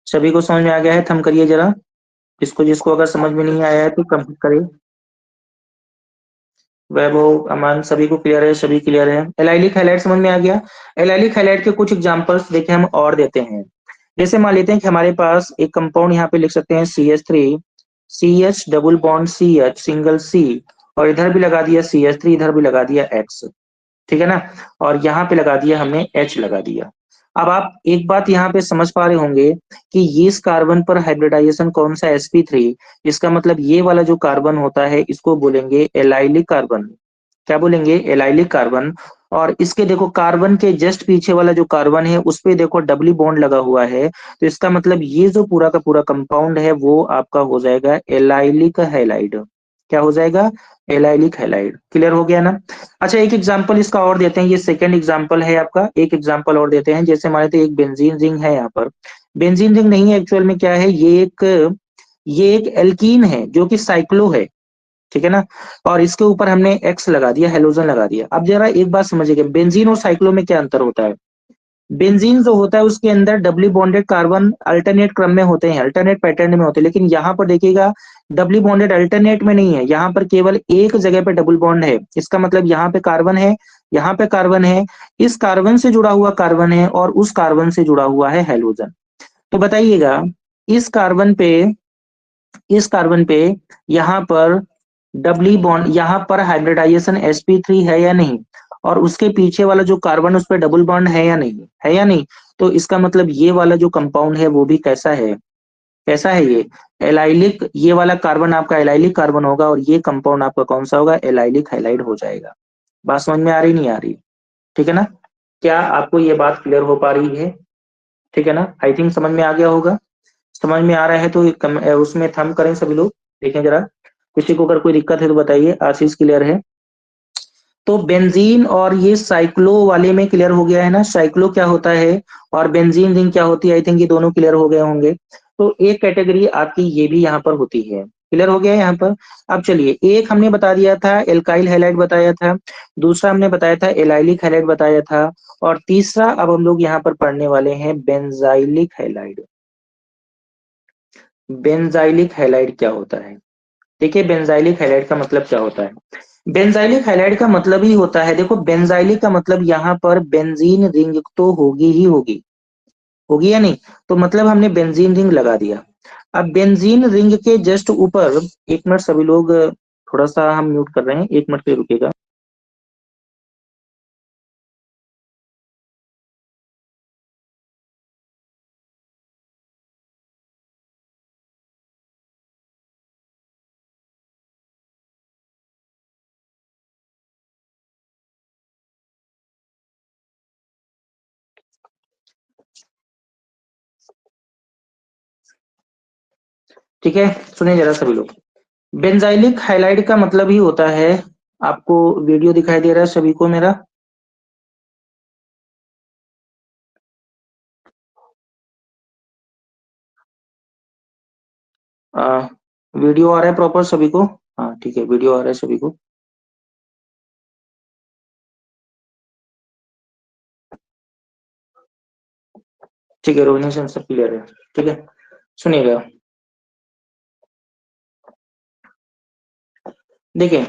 सभी को समझ में आ गया है? थम करिए जरा। जिसको जिसको अगर समझ में नहीं आया है तो कम करिए। वैभव, अमन, सभी को क्लियर है? सभी क्लियर है? एलाइलिक हैलाइड समझ में आ गया। एलाइलिक हैलाइड के कुछ एग्जांपल्स देखें हम और देते हैं। जैसे मान लेते हैं कि हमारे पास एक कंपाउंड यहाँ पे लिख सकते हैं CH3, CH double bond CH single C, और इधर भी लगा दिया CH3, इधर भी लगा दिया X, ठीक है ना। और यहाँ पे लगा दिया हमने H लगा दिया। अब आप एक बात यहाँ पे समझ पा रहे होंगे कि ये इस कार्बन पर हाइब्रिडाइजेशन कौन सा, sp3। इसका मतलब ये वाला जो कार्बन होता है इसको बोलेंगे एलाइलिक कार्बन। क्या बोलेंगे? Allylic carbon. और इसके देखो कार्बन के जस्ट पीछे वाला जो कार्बन है उस पे देखो डबली बॉन्ड लगा हुआ है, तो इसका मतलब ये जो पूरा का पूरा कंपाउंड है वो आपका हो जाएगा एलाइलिक हैलाइड। क्या हो जाएगा? Allylic halide. क्लियर हो गया ना। अच्छा, एक एग्जांपल इसका और देते हैं, ये सेकंड एग्जांपल है आपका। एक एग्जांपल और देते हैं, जैसे हमारे तो एक बेंजीन रिंग है यहाँ पर। बेंजीन रिंग नहीं है, एक्चुअल में क्या है, ये एक एल्कीन है जो कि साइक्लो है, ठीक है ना। और इसके ऊपर हमने एक्स लगा दिया, हेलोजन लगा दिया। अब जरा एक बात समझिएगा, बेंजीन और साइक्लो में क्या अंतर होता है। बेंजीन जो होता है उसके अंदर डबली बॉन्डेड कार्बन अल्टरनेट क्रम में होते हैं, अल्टरनेट पैटर्न में होते हैं, लेकिन यहाँ पर देखिएगा डबली बॉन्डेड अल्टरनेट में नहीं है, यहाँ पर केवल एक जगह पे डबल बॉन्ड है। इसका मतलब यहाँ पे कार्बन है, यहाँ पे कार्बन है, इस कार्बन से जुड़ा हुआ कार्बन है, और उस कार्बन से जुड़ा हुआ है हेलोजन। तो बताइएगा, इस कार्बन पे इस कार्बन पे यहाँ पर डबली बॉन्ड, यहाँ पर हाइब्रिडाइजेशन sp3 है या नहीं, और उसके पीछे वाला जो कार्बन उस पर डबल बॉन्ड है या नहीं, है या नहीं। तो इसका मतलब ये वाला जो कंपाउंड है वो भी कैसा है, कैसा है ये, एलाइलिक। ये वाला कार्बन आपका एलाइलिक कार्बन होगा, और ये कंपाउंड आपका कौन सा होगा, एलाइलिक हैलाइड हो जाएगा। बात समझ में आ रही नहीं आ रही? ठीक है ना। क्या आपको ये बात क्लियर हो पा रही है? ठीक है ना, आई थिंक समझ में आ गया होगा। समझ में आ रहा है तो उसमें थंब करें सभी लोग, देखें जरा। किसी को अगर कोई दिक्कत है तो बताइए। आशीष क्लियर है? तो बेंजीन और ये साइक्लो वाले में क्लियर हो गया है ना, साइक्लो क्या होता है और बेंजीन रिंग क्या होती है, आई थिंक ये दोनों क्लियर हो गए होंगे। तो एक कैटेगरी आपकी ये भी यहाँ पर होती है। क्लियर हो गया है यहाँ पर। अब चलिए, एक हमने बता दिया था एल्काइल हैलाइड बताया था, दूसरा हमने बताया था एलाइलिक हैलाइड बताया था, और तीसरा अब हम लोग यहाँ पर पढ़ने वाले हैं बेंजाइलिक हैलाइड। बेंजाइलिक हैलाइड क्या होता है? देखिए बेंजाइलिक हैलाइड का मतलब क्या होता है। बेंजाइलिक हैलाइड का मतलब ही होता है, देखो बेंजाइलिक का मतलब यहाँ पर बेंजीन रिंग तो होगी ही होगी, होगी या नहीं। तो मतलब हमने बेंजीन रिंग लगा दिया। अब बेंजीन रिंग के जस्ट ऊपर, एक मिनट सभी लोग, थोड़ा सा हम म्यूट कर रहे हैं, एक मिनट के लिए रुकेगा। ठीक है, सुनिए जरा सभी लोग। बेंजाइलिक हाइलाइड का मतलब ही होता है, आपको वीडियो दिखाई दे रहा है सभी को मेरा? आ, वीडियो आ रहा है प्रॉपर सभी को? हाँ ठीक है, वीडियो आ रहा है सभी को। ठीक है, रोहिणी सर सब क्लियर है। ठीक है, सुनिएगा। देखिए,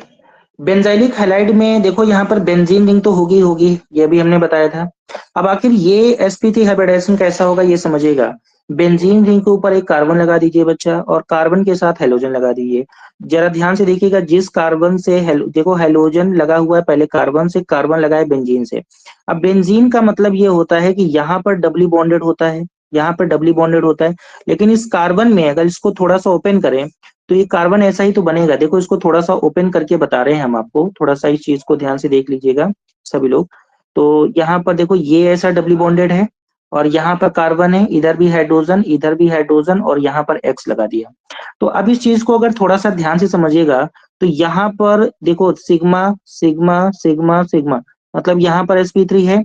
बेंजाइलिक हैलाइड में देखो यहाँ पर बेंजीन रिंग तो होगी होगी, ये भी हमने बताया था। अब आखिर ये sp3 हाइब्रिडाइजेशन कैसा होगा ये समझिएगा। बेंजीन रिंग के ऊपर एक कार्बन लगा दीजिए बच्चा, और कार्बन के साथ हेलोजन लगा दीजिए। जरा ध्यान से देखिएगा, जिस कार्बन से देखो हेलोजन लगा हुआ है पहले कार्बन से, कार्बन लगा है बेंजीन से। अब बेंजीन का मतलब ये होता है कि यहाँ पर डबली बॉन्डेड होता है, यहाँ पर डबली बॉन्डेड होता है। लेकिन इस कार्बन में अगर इसको थोड़ा सा ओपन करें तो ये कार्बन ऐसा ही तो बनेगा। देखो इसको थोड़ा सा ओपन करके बता रहे हैं हम आपको, थोड़ा सा इस चीज को ध्यान से देख लीजिएगा सभी लोग। तो यहाँ पर देखो ये ऐसा डबली बॉन्डेड है, और यहाँ पर कार्बन है, इधर भी हाइड्रोजन, इधर भी हाइड्रोजन, और यहाँ पर एक्स लगा दिया। तो अब इस चीज को अगर थोड़ा सा ध्यान से समझिएगा, तो यहाँ पर देखो सिग्मा सिग्मा सिग्मा सिग्मा, मतलब यहाँ पर sp3 है।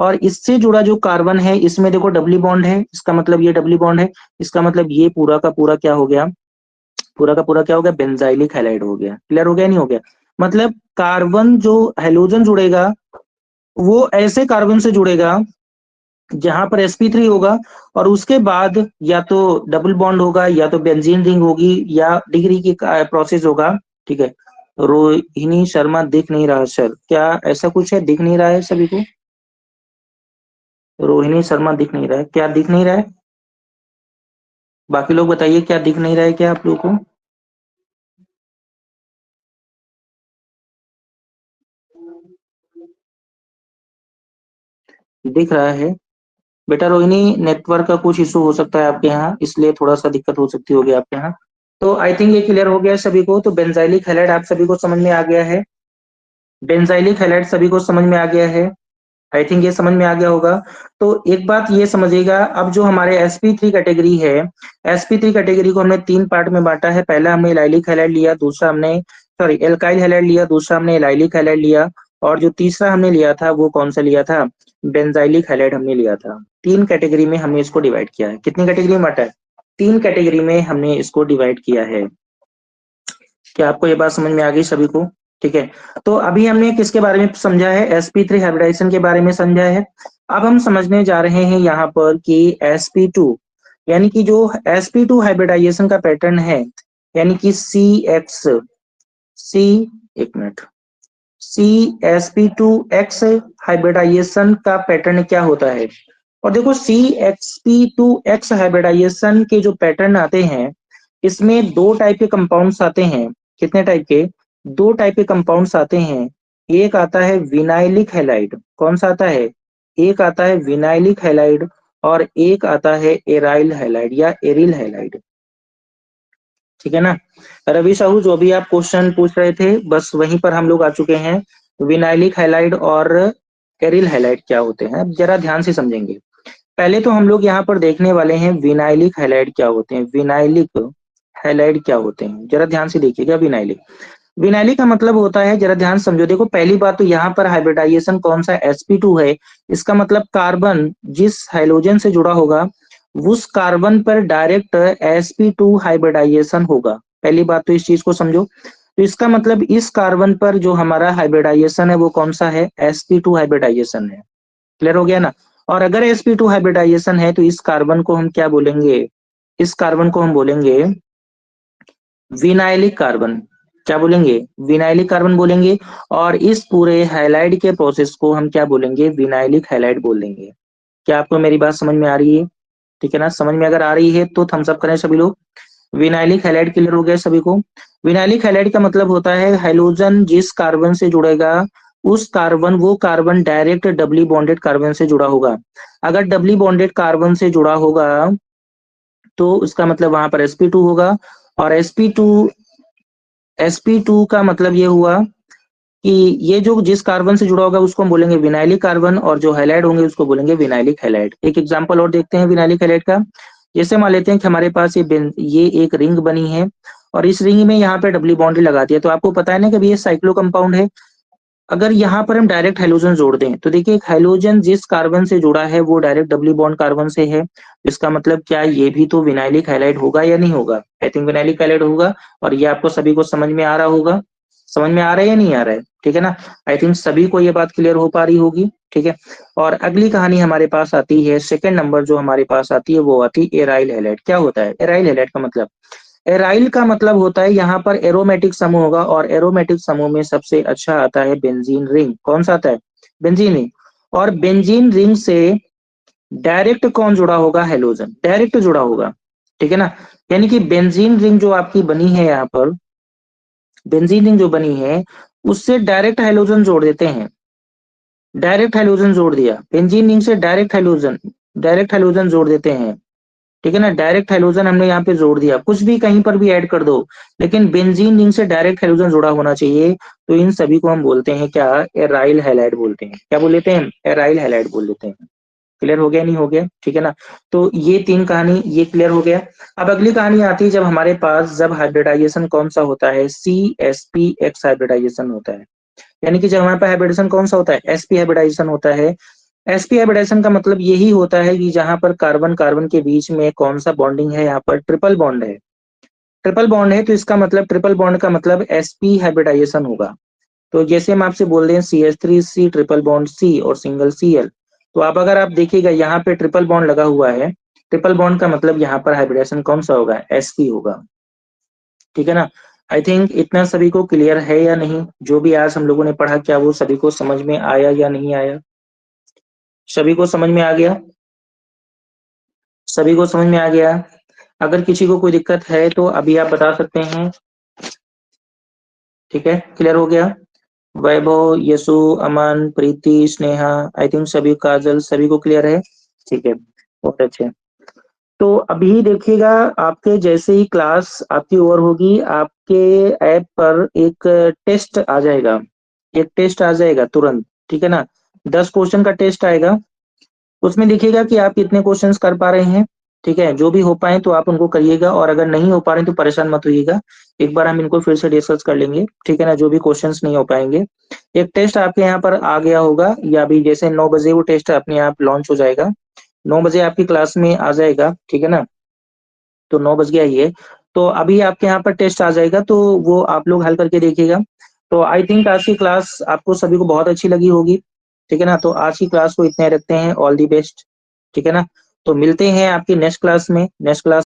और इससे जुड़ा जो कार्बन है इसमें देखो डबली बॉन्ड है, इसका मतलब ये डबली बॉन्ड है। इसका मतलब ये पूरा का पूरा क्या हो गया, पूरा का पूरा क्या हो गया, बेंजाइलिक हैलाइड हो गया। क्लियर हो गया नहीं हो गया? मतलब कार्बन जो हेलोजन जुड़ेगा वो ऐसे कार्बन से जुड़ेगा जहां पर sp3 होगा, और उसके बाद या तो डबल बॉन्ड होगा, या तो बेंजीन रिंग होगी, या डिग्री की प्रोसेस होगा। ठीक है, रोहिणी शर्मा दिख नहीं रहा सर, क्या ऐसा कुछ है, दिख नहीं रहा है सभी को? रोहिणी शर्मा दिख नहीं रहा है, क्या दिख नहीं रहा है? बाकी लोग बताइए, क्या दिख नहीं रहा है क्या आप लोगों को? दिख रहा है? बेटा रोहिणी, नेटवर्क का कुछ इशू हो सकता है आपके यहाँ, इसलिए थोड़ा सा दिक्कत हो सकती होगी आपके यहाँ। तो आई थिंक ये क्लियर हो गया है सभी को। तो बेंजाइलिक हैलाइड आप सभी को समझ में आ गया है? बेंजाइलिक हैलाइड सभी को समझ में आ गया है? आई थिंक ये समझ में आ गया होगा। तो एक बात ये समझिएगा, अब जो हमारे sp3 कैटेगरी है, sp3 कैटेगरी को हमने तीन पार्ट में बांटा है। पहला हमने इलाइलिक हैलाइड लिया, दूसरा हमने सॉरी एल्काइल हैलाइड लिया, दूसरा हमने इलाइलिक हैलाइड लिया, और जो तीसरा हमने लिया था वो कौन सा लिया था, बेंजाइलिक हैलाइड हमने लिया था। तीन कैटेगरी में हमने इसको डिवाइड किया है। कितनी कैटेगरी में बांटा है? तीन कैटेगरी में हमने इसको डिवाइड किया है। क्या आपको ये बात समझ में आ गई सभी को? ठीक है, तो अभी हमने किसके बारे में समझा है, sp3 हाइब्रिडाइजेशन के बारे में समझा है। अब हम समझने जा रहे हैं यहाँ पर कि sp2, यानी कि जो sp2 हाइब्रिडाइजेशन का पैटर्न है, यानी कि सी, एक मिनट, CsP2X हाइब्रिडाइजेशन का पैटर्न क्या होता है? और देखो CsP2X हाइब्रिडाइजेशन के जो पैटर्न आते हैं, इसमें दो टाइप के कंपाउंड्स आते हैं। कितने टाइप के? दो टाइप के कंपाउंड्स आते हैं। एक आता है विनाइलिक हैलाइड, कौन सा आता है? एक आता है विनाइलिक हैलाइड, और एक आता है एराइल हैलाइड या एरिल हैलाइड। ठीक है ना? रवि साहू, जो भी आप क्वेश्चन पूछ रहे थे बस वहीं पर हम लोग आ चुके हैं। विनाइलिक हैलाइड और एरिल हैलाइड क्या होते हैं, अब जरा ध्यान से समझेंगे। पहले तो हम लोग यहाँ पर देखने वाले हैं विनाइलिक हैलाइड क्या होते हैं। विनाइलिक हैलाइड क्या होते हैं, जरा ध्यान से देखिएगा। विनाइलिक, विनाइलिक का मतलब होता है, जरा ध्यान समझो। देखो पहली बात तो यहाँ पर हाइब्रिडाइजेशन कौन सा, sp2 है। इसका मतलब कार्बन जिस हाइड्रोजन से जुड़ा होगा उस कार्बन पर डायरेक्ट sp2 हाइब्रिडाइजेशन होगा। पहली बात तो इस चीज को समझो। तो इसका मतलब इस कार्बन पर जो हमारा हाइब्रिडाइजेशन है वो कौन सा है, sp2 हाइब्रिडाइजेशन है। क्लियर हो गया ना? और अगर sp2 हाइब्रिडाइजेशन है तो इस कार्बन को हम क्या बोलेंगे, इस कार्बन को हम बोलेंगे विनाइलिक कार्बन। क्या बोलेंगे? विनाइलिक कार्बन बोलेंगे। और इस पूरे हैलाइड के प्रोसेस को हम क्या बोलेंगे, विनाइलिक हैलाइड बोल देंगे। क्या आपको मेरी बात समझ में आ रही है? ठीक है ना? समझ में अगर आ रही है तो थम्स अप करें सभी लोग। विनाइलिक हैलाइड क्लियर हो गया सभी को? विनाइलिक हैलाइड का मतलब होता है हाइड्रोजन जिस कार्बन से जुड़ेगा उस कार्बन, वो carbon direct doubly bonded carbon से जुड़ा होगा। अगर डबली बॉन्डेड कार्बन से जुड़ा होगा तो उसका मतलब वहां पर sp2 होगा। और sp2 का मतलब ये हुआ कि ये जो जिस कार्बन से जुड़ा होगा उसको हम बोलेंगे विनाइलिक कार्बन, और जो हैलाइड होंगे उसको बोलेंगे विनाइलिक हैलाइड। एक एग्जांपल और देखते हैं विनाइलिक हैलाइड का। जैसे मान लेते हैं कि हमारे पास ये एक रिंग बनी है और इस रिंग में यहाँ पे डबली बॉन्ड लगा दिया, तो आपको पता है ना कि ये साइक्लो कंपाउंड है। अगर यहाँ पर हम डायरेक्ट हैलोजन जोड़ दें तो देखिए एक हैलोजन जिस कार्बन से जुड़ा है वो डायरेक्ट डबली बॉन्ड कार्बन से है, इसका मतलब क्या ये भी तो विनाइलिक हैलाइड होगा या नहीं होगा? आई थिंक विनाइलिक हैलाइड होगा। और ये आपको सभी को समझ में आ रहा होगा, समझ में आ रहा है या नहीं आ रहा है? ठीक है ना, आई थिंक सभी को ये बात क्लियर हो पा रही होगी। ठीक है, और अगली कहानी हमारे पास आती है, सेकंड नंबर जो हमारे पास आती है वो आती है एराइल हैलाइड। क्या होता है एराइल हैलाइड का मतलब? एराइल का मतलब होता है यहाँ पर एरोमेटिक समूह होगा और एरोमेटिक समूह में सबसे अच्छा आता है बेंजीन रिंग। कौन सा आता है? Benzene ring. और बेंजीन रिंग से डायरेक्ट कौन जुड़ा होगा? हैलोजन डायरेक्ट जुड़ा होगा। ठीक है ना, यानी कि बेंजीन रिंग जो आपकी बनी है यहाँ पर, बेंजीन रिंग जो बनी है उससे डायरेक्ट हैलोजन जोड़ देते हैं, डायरेक्ट हैलोजन जोड़ दिया बेंजीन रिंग से, डायरेक्ट हैलोजन जोड़ देते हैं। ठीक है ना, डायरेक्ट हैलोजन हमने यहाँ पे जोड़ दिया, कुछ भी कहीं पर भी ऐड कर दो, लेकिन बेंजीन रिंग से डायरेक्ट हैलोजन जुड़ा होना चाहिए। तो इन सभी को हम बोलते हैं क्या? एराइल हैलाइड बोलते हैं। क्या बोल लेते हैं? एराइल हैलाइड बोल देते हैं। क्लियर हो गया नहीं हो गया? ठीक है ना, तो ये तीन कहानी ये क्लियर हो गया। अब अगली कहानी आती है जब हमारे पास जब हाइब्रिडाइजेशन कौन सा होता है? CsPx हाइब्रिडाइजेशन होता है। यानी कि जब हमारे पास हाइब्रिडेशन कौन सा होता है? sp हाइब्रिडाइजेशन होता है। sp हाइब्रिडेशन का मतलब यही होता है कि जहां पर कार्बन कार्बन के बीच में कौन सा बॉन्डिंग है? यहाँ पर ट्रिपल बॉन्ड है, ट्रिपल बॉन्ड है, तो इसका मतलब ट्रिपल बॉन्ड का मतलब sp हाइब्रिडाइजेशन होगा। तो जैसे हम आपसे बोल रहे हैं CH3C ट्रिपल बॉन्ड C और सिंगल Cl, तो आप अगर आप देखिएगा यहाँ पे ट्रिपल बॉन्ड लगा हुआ है, ट्रिपल बॉन्ड का मतलब यहाँ पर हाइब्रिडेशन कौन सा होगा? sp होगा। ठीक है ना, आई थिंक इतना सभी को क्लियर है या नहीं? जो भी आज हम लोगों ने पढ़ा क्या वो सभी को समझ में आया या नहीं आया? सभी को समझ में आ गया? सभी को समझ में आ गया? अगर किसी को कोई दिक्कत है तो अभी आप बता सकते हैं। ठीक है, क्लियर हो गया? वैभव, यशु, अमन, प्रीति, स्नेहा, आई थिंक सभी, काजल, सभी को क्लियर है? ठीक है, बहुत अच्छे। तो अभी देखिएगा, आपके जैसे ही क्लास आपकी ओवर होगी, आपके ऐप पर एक टेस्ट आ जाएगा, एक टेस्ट आ जाएगा तुरंत। ठीक है ना, 10 क्वेश्चन का टेस्ट आएगा, उसमें देखिएगा कि आप कितने क्वेश्चंस कर पा रहे हैं। ठीक है, जो भी हो पाए तो आप उनको करिएगा, और अगर नहीं हो पा रहे तो परेशान मत होइएगा, एक बार हम इनको फिर से डिस्कस कर लेंगे। ठीक है ना, जो भी क्वेश्चंस नहीं हो पाएंगे, एक टेस्ट आपके यहाँ पर आ गया होगा, या अभी जैसे 9 बजे वो टेस्ट अपने आप लॉन्च हो जाएगा, 9 बजे आपकी क्लास में आ जाएगा। ठीक है ना, तो 9 बज गया ही है, तो अभी आपके यहाँ पर टेस्ट आ जाएगा, तो वो आप लोग हल करके देखिएगा। तो आई थिंक आज की क्लास आपको सभी को बहुत अच्छी लगी होगी। ठीक है ना, तो आज की क्लास को इतने रखते हैं, ऑल दी बेस्ट। ठीक है ना, तो मिलते हैं आपकी नेक्स्ट क्लास में, नेक्स्ट क्लास